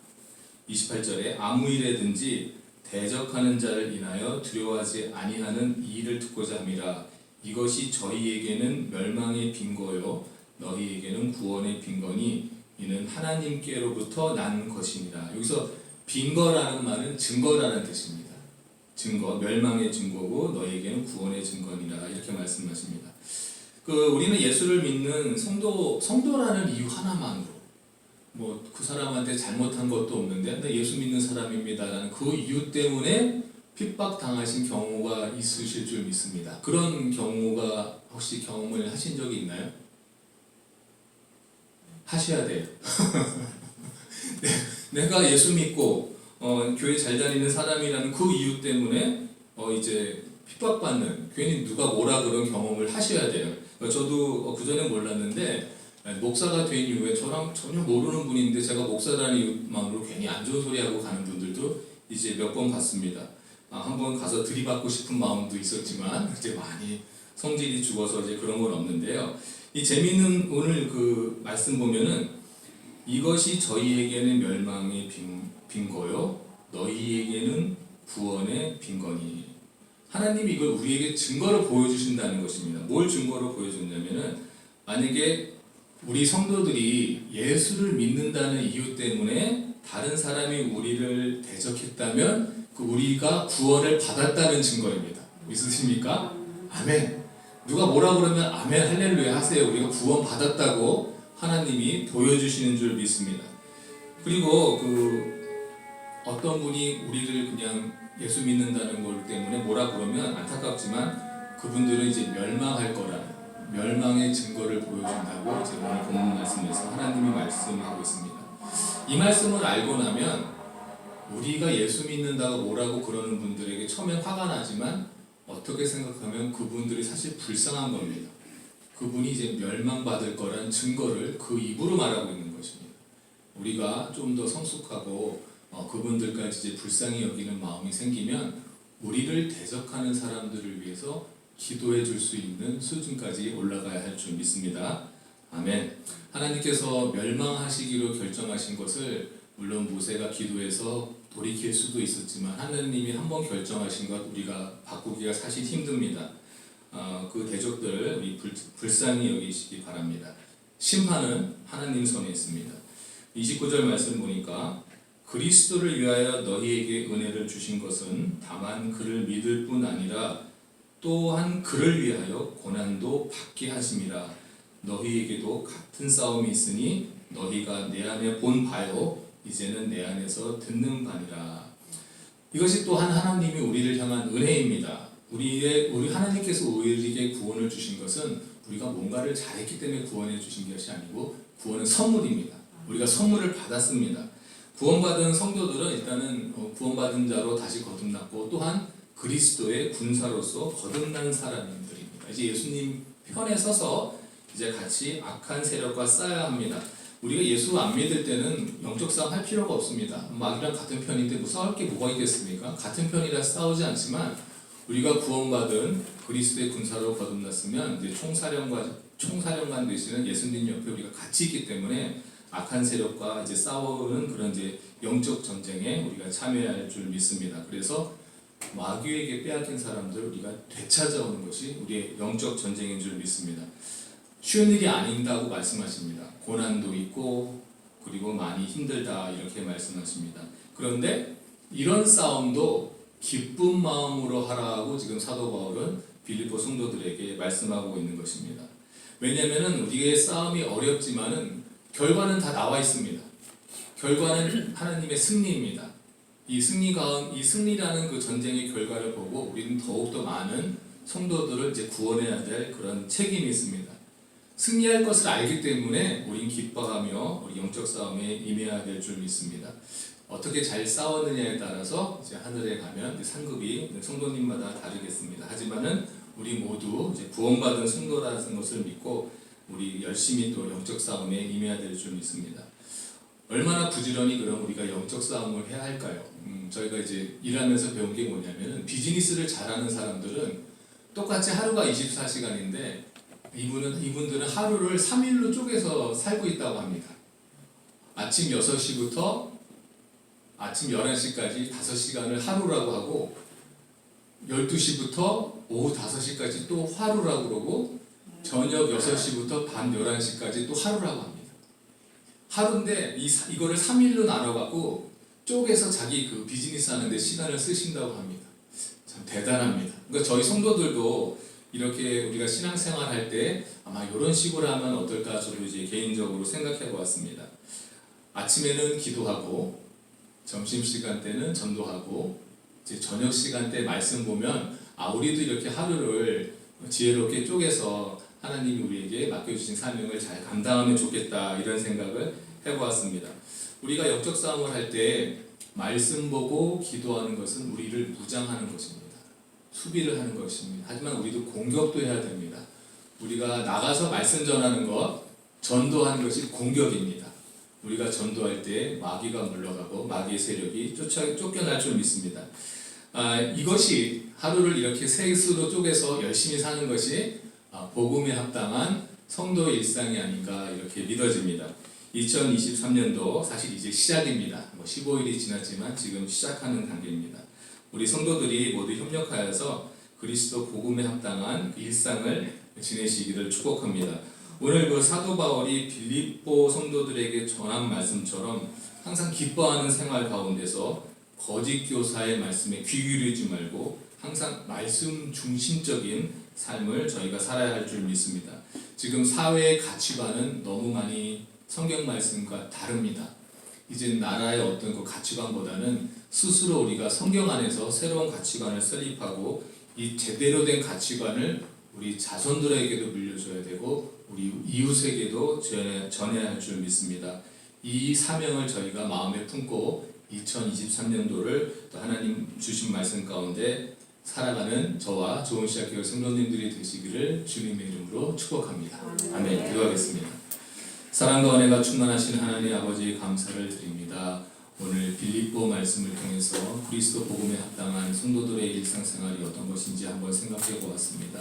28절에 아무 일에든지 대적하는 자를 인하여 두려워하지 아니하는 이 일을 듣고자 함이라. 이것이 저희에게는 멸망의 빈거요 너희에게는 구원의 빈거니 이는 하나님께로부터 난 것입니다. 여기서 빈거라는 말은 증거라는 뜻입니다. 증거, 멸망의 증거고 너희에게는 구원의 증거니라 이렇게 말씀하십니다. 우리는 예수를 믿는 성도라는 이유 하나만으로 그 사람한테 잘못한 것도 없는데 나 예수 믿는 사람입니다라는 그 이유 때문에 핍박당하신 경우가 있으실 줄 믿습니다. 그런 경우가 혹시 경험을 하신 적이 있나요? 하셔야 돼요. 내가 예수 믿고 교회 잘 다니는 사람이라는 그 이유 때문에 이제 핍박받는 괜히 누가 뭐라 그런 경험을 하셔야 돼요. 저도 그전에 몰랐는데 목사가 된 이후에 저랑 전혀 모르는 분인데 제가 목사라는 이유만으로 괜히 안 좋은 소리 하고 가는 분들도 이제 몇 번 봤습니다. 한번 가서 들이받고 싶은 마음도 있었지만 이제 많이 성질이 죽어서 이제 그런 건 없는데요. 이 재미있는 오늘 그 말씀 보면은 이것이 저희에게는 멸망의 빈거요 너희에게는 구원의 빈거니. 하나님이 이걸 우리에게 증거로 보여주신다는 것입니다. 뭘 증거로 보여줬냐면은 만약에 우리 성도들이 예수를 믿는다는 이유 때문에 다른 사람이 우리를 대적했다면 우리가 구원을 받았다는 증거입니다. 믿으십니까? 아멘. 누가 뭐라 그러면 아멘 할렐루야 하세요. 우리가 구원 받았다고 하나님이 보여주시는 줄 믿습니다. 그리고 어떤 분이 우리를 그냥 예수 믿는다는 것 때문에 뭐라 그러면 안타깝지만 그분들은 이제 멸망할 거라는 멸망의 증거를 보여준다고 이제 오늘 본문 말씀에서 하나님이 말씀하고 있습니다. 이 말씀을 알고 나면 우리가 예수 믿는다고 뭐라고 그러는 분들에게 처음엔 화가 나지만 어떻게 생각하면 그분들이 사실 불쌍한 겁니다. 그분이 이제 멸망받을 거란 증거를 그 입으로 말하고 있는 것입니다. 우리가 좀 더 성숙하고 그분들까지 이제 불쌍히 여기는 마음이 생기면 우리를 대적하는 사람들을 위해서 기도해 줄 수 있는 수준까지 올라가야 할 줄 믿습니다. 아멘. 하나님께서 멸망하시기로 결정하신 것을 물론 모세가 기도해서 돌이킬 수도 있었지만 하나님이 한번 결정하신 것 우리가 바꾸기가 사실 힘듭니다. 그 대적들 우리 불쌍히 여기시기 바랍니다. 심판은 하나님 손에 있습니다. 29절 말씀 보니까 그리스도를 위하여 너희에게 은혜를 주신 것은 다만 그를 믿을 뿐 아니라 또한 그를 위하여 고난도 받게 하심이라. 너희에게도 같은 싸움이 있으니 너희가 내 안에 본 바요 이제는 내 안에서 듣는 바니라. 이것이 또한 하나님이 우리를 향한 은혜입니다. 우리 하나님께서 우리에게 구원을 주신 것은 우리가 뭔가를 잘했기 때문에 구원해 주신 것이 아니고 구원은 선물입니다. 우리가 선물을 받았습니다. 구원받은 성도들은 일단은 구원받은 자로 다시 거듭났고 또한 그리스도의 군사로서 거듭난 사람들입니다. 이제 예수님 편에 서서 이제 같이 악한 세력과 싸워야 합니다. 우리가 예수 안 믿을 때는 영적 싸움 할 필요가 없습니다. 마귀랑 같은 편인데 뭐 싸울 게 뭐가 있겠습니까? 같은 편이라 싸우지 않지만 우리가 구원받은 그리스도의 군사로 거듭났으면 이제 총사령관 되시는 예수님 옆에 우리가 같이 있기 때문에 악한 세력과 이제 싸우는 그런 이제 영적 전쟁에 우리가 참여해야 할 줄 믿습니다. 그래서 마귀에게 빼앗긴 사람들 우리가 되찾아오는 것이 우리의 영적 전쟁인 줄 믿습니다. 쉬운 일이 아닌다고 말씀하십니다. 고난도 있고 그리고 많이 힘들다 이렇게 말씀하십니다. 그런데 이런 싸움도 기쁜 마음으로 하라고 지금 사도 바울은 빌립보 성도들에게 말씀하고 있는 것입니다. 왜냐하면 우리의 싸움이 어렵지만은 결과는 다 나와 있습니다. 결과는 하나님의 승리입니다. 이 승리라는 그 전쟁의 결과를 보고 우리는 더욱더 많은 성도들을 이제 구원해야 될 그런 책임이 있습니다. 승리할 것을 알기 때문에 우린 기뻐하며 우리 영적 싸움에 임해야 될 줄 믿습니다. 어떻게 잘 싸웠느냐에 따라서 이제 하늘에 가면 상급이 성도님마다 다르겠습니다. 하지만은 우리 모두 이제 구원받은 성도라는 것을 믿고 우리 열심히 또 영적 싸움에 임해야 될 줄 믿습니다. 얼마나 부지런히 그럼 우리가 영적 싸움을 해야 할까요? 저희가 이제 일하면서 배운 게 뭐냐면은 비즈니스를 잘하는 사람들은 똑같이 하루가 24시간인데 이분들은 하루를 3일로 쪼개서 살고 있다고 합니다. 아침 6시부터 아침 11시까지 5시간을 하루라고 하고 12시부터 오후 5시까지 또 하루라고 그러고 저녁 6시부터 밤 11시까지 또 하루라고 합니다. 하루인데 이거를 3일로 나눠갖고 쪼개서 자기 그 비즈니스 하는데 시간을 쓰신다고 합니다. 참 대단합니다. 그러니까 저희 성도들도 이렇게 우리가 신앙생활 할 때 아마 이런 식으로 하면 어떨까 저도 이제 개인적으로 생각해 보았습니다. 아침에는 기도하고 점심시간 때는 전도하고 이제 저녁 시간 때 말씀 보면 우리도 이렇게 하루를 지혜롭게 쪼개서 하나님이 우리에게 맡겨주신 사명을 잘 감당하면 좋겠다 이런 생각을 해보았습니다. 우리가 영적 싸움을 할 때 말씀 보고 기도하는 것은 우리를 무장하는 것입니다. 수비를 하는 것입니다. 하지만 우리도 공격도 해야 됩니다. 우리가 나가서 말씀 전하는 것, 전도하는 것이 공격입니다. 우리가 전도할 때 마귀가 물러가고 마귀의 세력이 쫓겨날 줄 믿습니다. 이것이 하루를 이렇게 셋으로 쪼개서 열심히 사는 것이 복음에 합당한 성도의 일상이 아닌가 이렇게 믿어집니다. 2023년도 사실 이제 시작입니다. 15일이 지났지만 지금 시작하는 단계입니다. 우리 성도들이 모두 협력하여서 그리스도 복음에 합당한 일상을 지내시기를 축복합니다. 오늘 그 사도 바울이 빌립보 성도들에게 전한 말씀처럼 항상 기뻐하는 생활 가운데서 거짓 교사의 말씀에 귀 기울이지 말고 항상 말씀 중심적인 삶을 저희가 살아야 할 줄 믿습니다. 지금 사회의 가치관은 너무 많이 성경 말씀과 다릅니다. 이제 나라의 어떤 그 가치관보다는 스스로 우리가 성경 안에서 새로운 가치관을 설립하고 이 제대로 된 가치관을 우리 자손들에게도 물려줘야 되고 우리 이웃에게도 전해야 할 줄 믿습니다. 이 사명을 저희가 마음에 품고 2023년도를 또 하나님 주신 말씀 가운데 살아가는 저와 좋은 시작교회 성도님들이 되시기를 주님의 이름으로 축복합니다. 아멘. 기도하겠습니다. 사랑과 은혜가 충만하신 하나님 아버지 감사를 드립니다. 오늘 빌립보 말씀을 통해서 그리스도 복음에 합당한 성도들의 일상생활이 어떤 것인지 한번 생각해 보았습니다.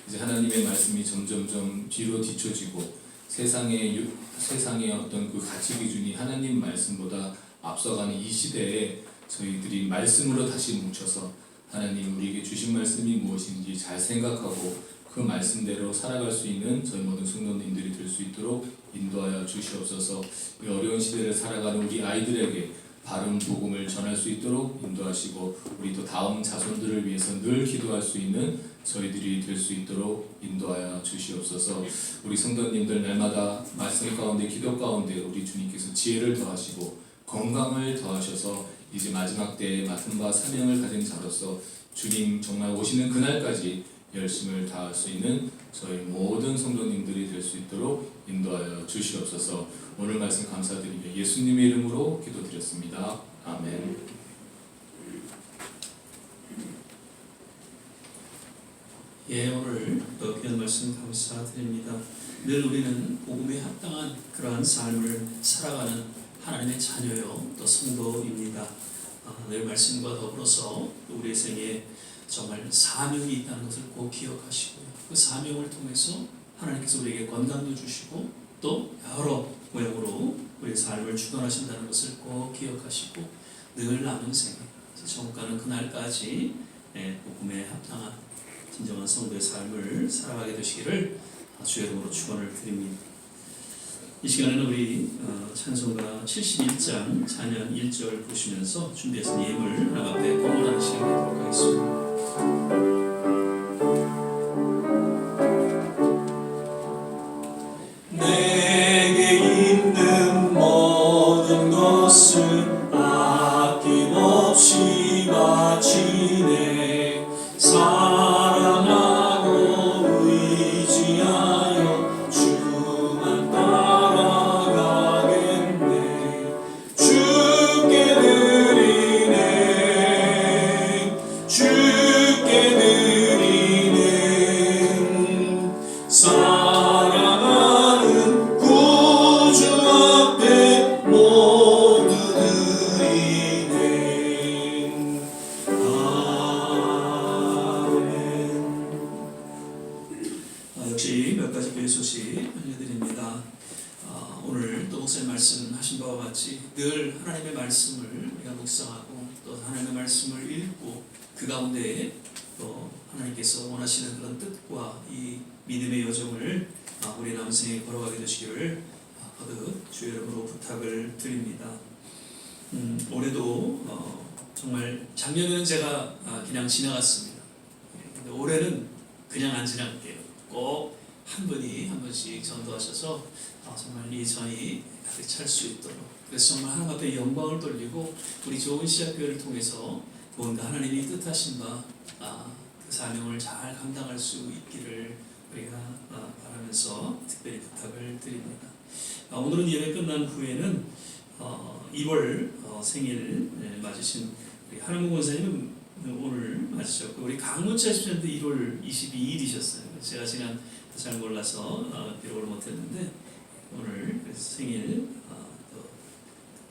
이제 하나님의 말씀이 점점점 뒤로 뒤처지고 세상의 어떤 그 가치 기준이 하나님 말씀보다 앞서가는 이 시대에 저희들이 말씀으로 다시 뭉쳐서 하나님 우리에게 주신 말씀이 무엇인지 잘 생각하고 그 말씀대로 살아갈 수 있는 저희 모든 성도님들이 될 수 있도록 인도하여 주시옵소서. 이 어려운 시대를 살아가는 우리 아이들에게 바른 복음을 전할 수 있도록 인도하시고 우리 또 다음 자손들을 위해서 늘 기도할 수 있는 저희들이 될 수 있도록 인도하여 주시옵소서. 우리 성도님들 날마다 말씀 가운데 기도 가운데 우리 주님께서 지혜를 더하시고 건강을 더하셔서 이제 마지막 때에 맡은 바 사명을 가진 자로서 주님 정말 오시는 그날까지 열심을 다할 수 있는 저희 모든 성도님들이 될 수 있도록 인도하여 주시옵소서. 오늘 말씀 감사드리며 예수님의 이름으로 기도드렸습니다. 아멘. 예, 오늘 귀한 말씀 감사드립니다. 늘 우리는 복음에 합당한 그러한 삶을 살아가는 하나님의 자녀요, 또 성도입니다. 늘 말씀과 더불어서 또 우리의 생에 정말 사명이 있다는 것을 꼭 기억하시고요. 그 사명을 통해서 하나님께서 우리에게 건강도 주시고 또 여러 모양으로 우리의 삶을 주관하신다는 것을 꼭 기억하시고 늘 남은 생에 정가는 그날까지 복음에 합당한 진정한 성도의 삶을 살아가게 되시기를 주의 이름으로 축원을 드립니다. 이 시간에는 우리 찬송가 71장 찬양 1절 보시면서 준비해서 예물 하나님 앞에 공헌하는 시간이 되도록 하겠습니다. 내게 있는 모든 것을 아낌없이 바치네. 사랑하고 의지하여 주만 따라가겠네. 주께 드리네. 주께 드리네. 사랑하는 구주 앞에 모두 드리네. 역시 몇 가지 교회 소식 알려드립니다. 오늘 또 목사님 말씀하신 바와 같이 늘 하나님의 말씀을 우리가 묵상하고 또 하나님의 말씀을 읽고 그 가운데 또 하나님께서 원하시는 그런 뜻과 이 믿음의 여정을 우리 남생에 걸어가게 되시기를 거듭 주의 이름으로 부탁을 드립니다. 올해도 정말 작년에는 제가 그냥 지나갔습니다. 근데 올해는 그냥 안 지나갈게요. 꼭 한 분이 한 번씩 전도하셔서 정말 이 전이 가득 찰 수 있도록, 그래서 정말 하나님 앞에 영광을 돌리고 우리 좋은 시작교회를 통해서 뭔가 하나님이 뜻하신 바 그 사명을 잘 감당할 수 있기를 우리가 바라면서 특별히 부탁을 드립니다. 오늘은 예배 끝난 후에는 2월 생일 맞으신 우리 하나무 권사님은 오늘 맞으셨고, 우리 강문철 집사님도 1월 22일이셨어요. 제가 지난 잘 몰라서 기록을 못했는데 오늘 생일 또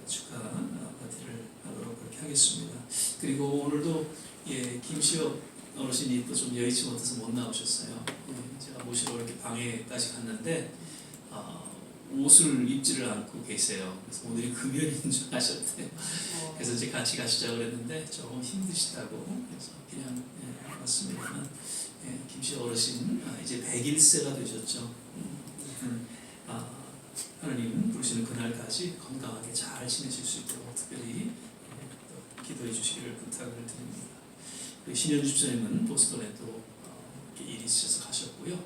축하 파티를 하도록 그렇게 하겠습니다. 그리고 오늘도 김시혁 어르신이 또 좀 여의치 못해서 못 나오셨어요. 제가 모시러 이렇게 방에까지 갔는데 옷을 입지를 않고 계세요. 그래서 오늘이 금요일인 줄 아셨대요. 그래서 이제 같이 가시자고 그랬는데 조금 힘드시다고 그래서 그냥 왔습니다만, 김씨 어르신 이제 101세가 되셨죠. 하나님 부르시는 그날까지 건강하게 잘 지내실 수 있도록 특별히 기도해 주시기를 부탁을 드립니다. 신현주 집사님은 보스턴에 또 일이 있으셔서 가셨고요.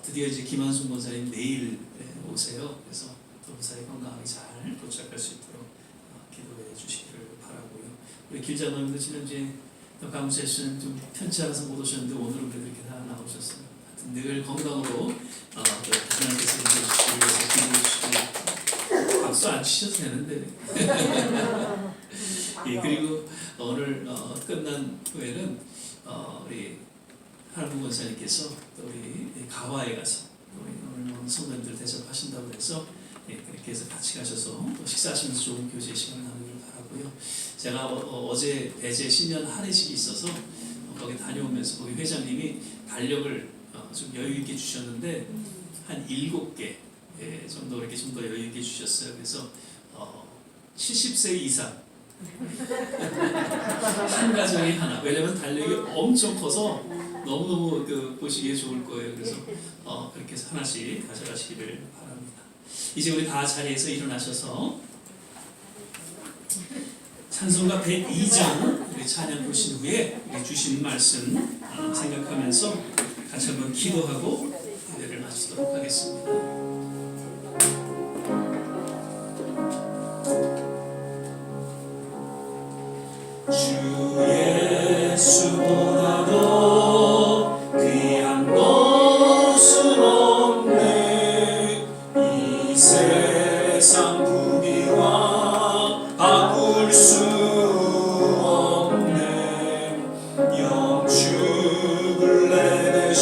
드디어 이제 김한순 권사님 내일 오세요. 그래서 또 무사히 건강하게 잘 도착할 수 있도록 기도해 주시기를 바라고요. 우리 길자님도 지난주에 또 강무철씨는 좀 편치 않아서 못 오셨는데 오늘은 그래도 이렇게 다 나오셨어요. 하여튼 늘 건강으로 하나님께서 인도해주시기 위해서 기도해 주시고 박수 안 치셔도 되는데 그리고 오늘 끝난 후에는 우리 하나무 권사님께서 또 우리 가와에 가서 우리 오늘 성도님들 대접하신다고 해서 그렇게 해서 같이 가셔서 또 식사하시면서 좋은 교제 시간을 나누기를 바라고요. 제가 어제 배제 신년 할애식이 있어서 거기 다녀오면서 거기 회장님이 달력을 좀 여유 있게 주셨는데 한 7개 정도 이렇게 좀 더 여유 있게 주셨어요. 그래서 70세 이상 한 가정에 하나. 왜냐면 달력이 엄청 커서 너무너무 보시기에 좋을 거예요. 그래서 그렇게 해서 하나씩 가져가시기를 바랍니다. 이제 우리 다 자리에서 일어나셔서 찬송가 102장 우리 찬양 보신 후에 우리 주신 말씀 생각하면서 같이 한번 기도하고 예배를 마치도록 하겠습니다. 주 예수보다도 귀한 것은 없네. 이 세상 부귀와 바꿀 수 없네. 영축을 내내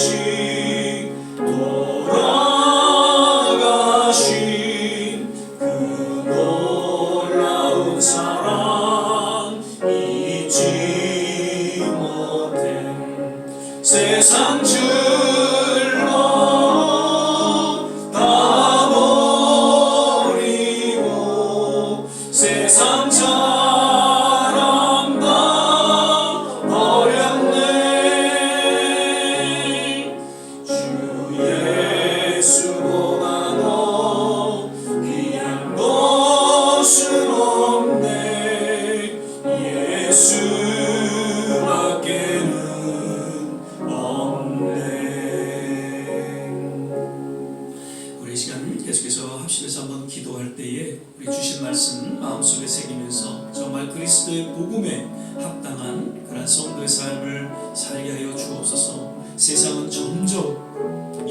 우리 시간 계속해서 합심해서 한번 기도할 때에 우리 주신 말씀 마음속에 새기면서 정말 그리스도의 복음에 합당한 그런 성도의 삶을 살게 하여 주옵소서. 세상은 점점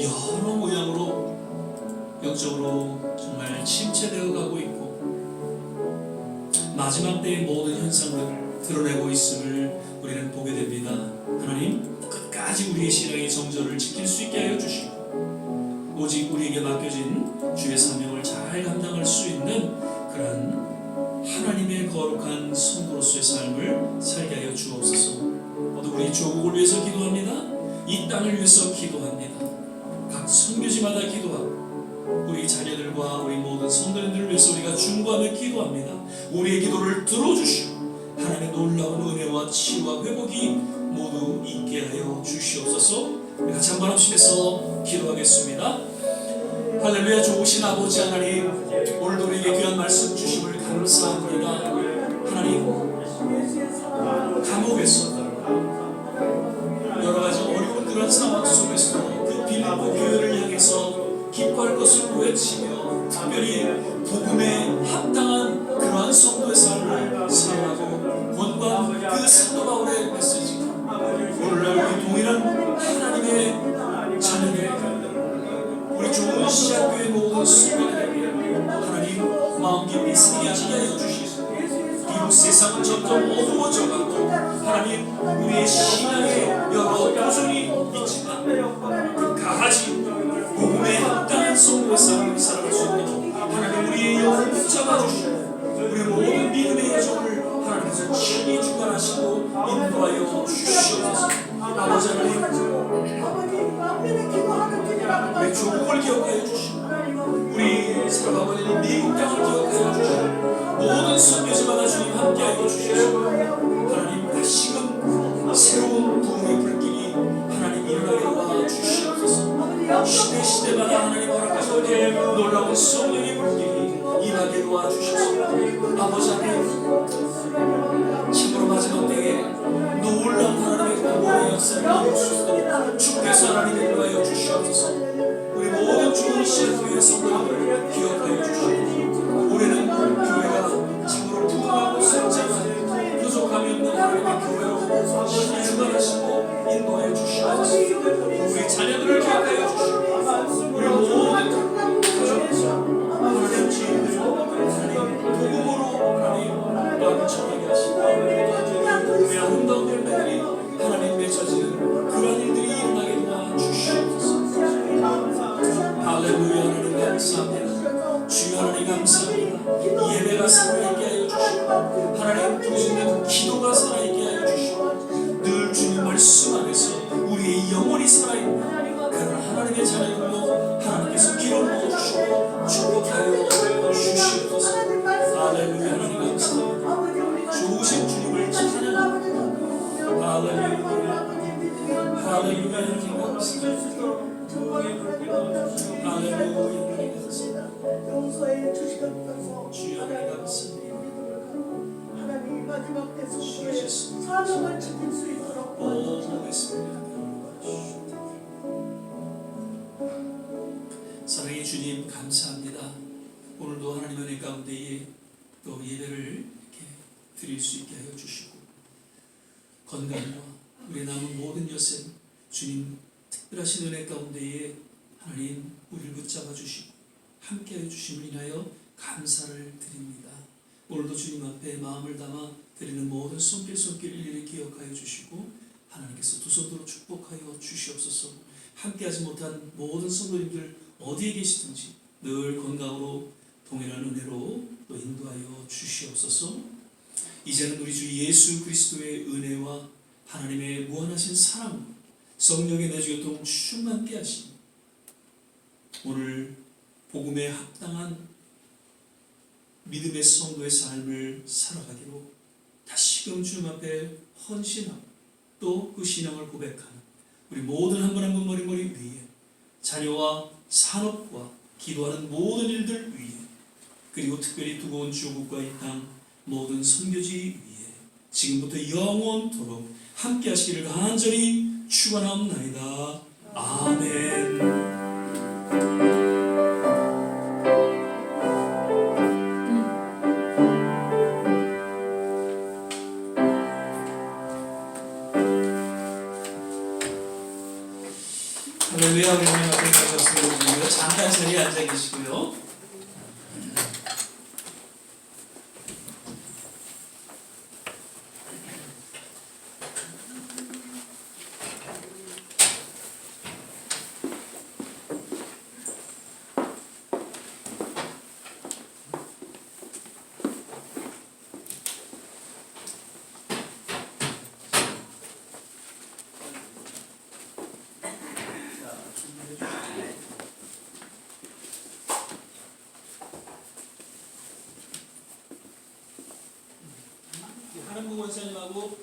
여러 모양으로 영적으로 정말 침체되어 가고 있고 마지막 때의 모든 현상들을 드러내고 있음을 우리는 보게 됩니다. 하나님 끝까지 우리의 신앙의 정절을 지킬 수 있게 하여 주시고 오직 우리에게 맡겨진 주의 사명을 잘 감당할 수 있는 그런 하나님의 거룩한 성도로서의 삶을 살게 하여 주옵소서. 모두 우리 조국을 위해서 기도합니다. 이 땅을 위해서 기도합니다. 각 선교지마다 기도하고 우리 자녀들과 우리 모든 성도님들을 위해서 우리가 중보하며 기도합니다. 우리의 기도를 들어주시고 하나님의 놀라운 은혜와 치유와 회복이 모두 있게 하여 주시옵소서. 우리 같이 한번 합심해서 기도하겠습니다. 할렐루야. 좋으신 아버지 하나님, 오늘도 우리에게 귀한 말씀 주심을 감사합니다. 하나님, 감옥에서 여러 가지 어려운 그런 상황 속에서 그 빌립보 교회를 향해서 기뻐할 것을 외치며 특별히 복음에 합당한 그러한 성도의 삶을 살아가고 본관 그 사도 바울의 메시지 오늘날 우리 동일한 하나님의 자녀들 우리 좋은 시작교회 모든 성도들에게 하나님 마음 깊이 새겨지게 하여 주시고 비록 세상은 점점 어두워져가고 하나님 우리의 신앙에 여러 도전이 있지만 끝까지 복음에 합당한 성도의 삶을 살아갈 수 있도록 하나님 우리의 영을 붙잡아주시고 우리 모든 믿음의 여정을 하나님께서 친히 주관하시고 인도하여 주시옵소서. 아버지 하나님 우리 조국을 기억하여 주시고 우리 살아가고 있는 미국 땅을 기억하여 주시고 모든 선교지마다 주님 함께하여 주시옵소서. 하나님 다시금 새로운 부흥의 불길이 하나님 일어나게 도와주시옵소서. 시대마다 하나님 허락하시고 놀라운 성령의 불길이 임하게 도와주시옵소서. 아버지 하나님 참으로 마지막 때에 놀라운 하나님의 구원의 역사를 이룰 수 있도록 주께서 하나님 인도하여 주시옵소서. 우리 모든 좋은 시간교회 성도님을 기억하여 주시옵소서. 올해는 교회가 참으로 부흥하고 성장하고 부족함이 없는 하나님의 교회로 신이 주관하시고 인도하여 주시옵소서. 우리 자녀들을 기억하여 주시옵소서. 우리 모든 가족 하나님 지인들 하나님 복음으로 하나님 마음을 전하게 하시고 우리 아름다운 열매들이 하나님 맺혀지는 그런 일들이 일어나게 도와주시옵소서. 할렐루야. 하나님 감사합니다. 주여 하나님 감사합니다. 예배가 살아있게 하여 주시고 하나님 부르짖는 기도가 살아있게 하여 주시고 늘 주님 말씀 안에서 우리의 영혼이 살아있는 그런 하나님의 자녀들로 하나님께서 기름 부어주시고 축복하여 주시옵소서. 할렐루야. 하나님 감사합니다. 좋으신 주님을 찬양합니다. 할렐루야. 할렐루야. 하나님 감사합니다. 용서해 주시옵소서. 주여 하나님 감사합니다. 하나님 마지막 때 성도의 주셨습니다. 사명을 지킬 수 있도록 고맙습니다. 사랑의 주님 감사합니다. 오늘도 하나님 은혜 가운데에 또 예배를 이렇게 드릴 수 있게 하여 주시고 건강과 우리 남은 모든 여생 주님 특별하신 은혜 가운데에 하나님 우리를 붙잡아 주시고 함께하여 주심을 인하여 감사를 드립니다. 오늘도 주님 앞에 마음을 담아 드리는 모든 손길을 일일이 기억하여 주시고 하나님께서 두 손으로 축복하여 주시옵소서. 함께하지 못한 모든 성도님들 어디에 계시든지 늘 건강으로 동일한 은혜로 또 인도하여 주시옵소서. 이제는 우리 주 예수 그리스도의 은혜와 하나님의 무한하신 사랑 성령의 내주교통 충만케 하시니 오늘 복음에 합당한 믿음의 성도의 삶을 살아가기로 다시금 주님 앞에 헌신하고 또 그 신앙을 고백하는 우리 모든 한 분 한 분 머리 위에 자녀와 산업과 기도하는 모든 일들 위에 그리고 특별히 두고 온 주국과 이 땅 모든 선교지 위에 지금부터 영원토록 함께 하시기를 간절히 축원하옵나이다. 아멘. 우리 하나님 앞에 박수를 드리며 잠깐 자리에 앉아 계시고요. 하는국 원사님하고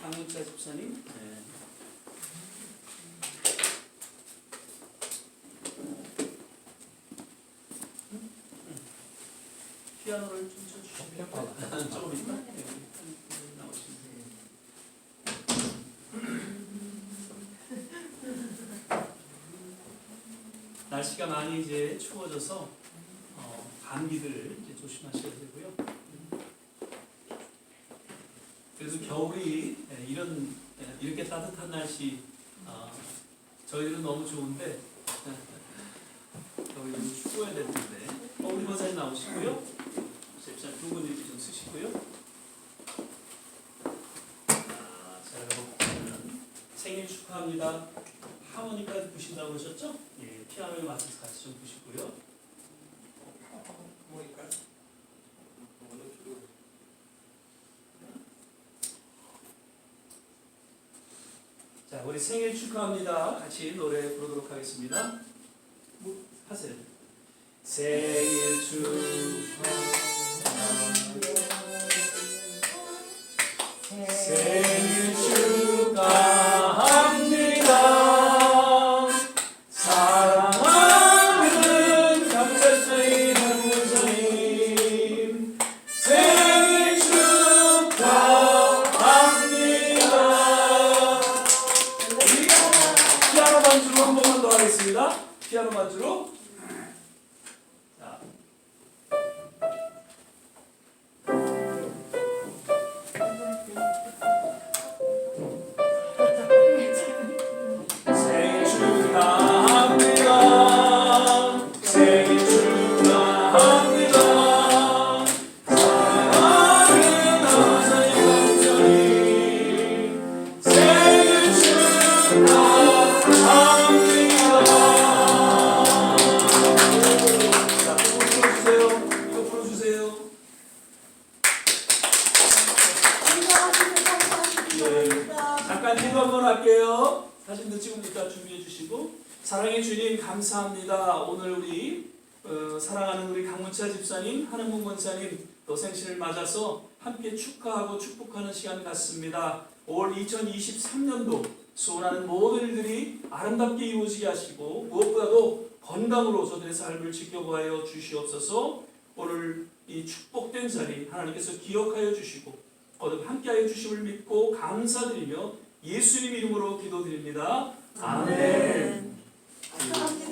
강문차 집사님. 네. 피아노를 좀 쳐주시면 조금 있나? 네, 나오시면 날씨가 많이 이제 추워져서 감기들 이제 조심하셔야 되고요. 그래서 겨울이 이렇게 따뜻한 날씨 저희들은 너무 좋은데 겨울이 너무 추워야 될 텐데 우리 권사님 나오시고요. 집사 두 분이 좀 쓰시고요. 자, 여러분 생일 축하합니다. 하모니까지 부신다고 그러셨죠? 예, 피아노에 맞춰서 같이 좀 부시고요. 자, 우리 생일 축하합니다. 같이 노래 부르도록 하겠습니다. 뭐 하세요? 생일 축하합니다. 생일 축하합니다. 사랑하는 감찰사인 한문사님 생일 축하합니다. 우리 피아노 반주로 한 번만 더 하겠습니다. 피아노 반주로. 자. 생일 축하합니다. 생일 축하합니다. 사랑하는 감사의 감사님 생일 축하합니다. 자, 이거 불러주세요. 이거 불러주세요. 잠깐 기도 한번 할게요. 사진도 찍으니까 준비해 주시고. 사랑의 주님 감사합니다. 오늘 우리 사랑하는 우리 강문차 집사님, 한은문 권사님 또 생신을 맞아서 함께 축하하고 축복하는 시간 같습니다. 올 2023년도 소원하는 모든 일들이 아름답게 이루어지게 하시고 무엇보다도 건강으로 저들의 삶을 지켜보아여 주시옵소서. 오늘 이 축복된 자리 하나님께서 기억하여 주시고 거듭 함께하여 주심을 믿고 감사드리며 예수님 이름으로 기도드립니다. 아멘. 감사합니다.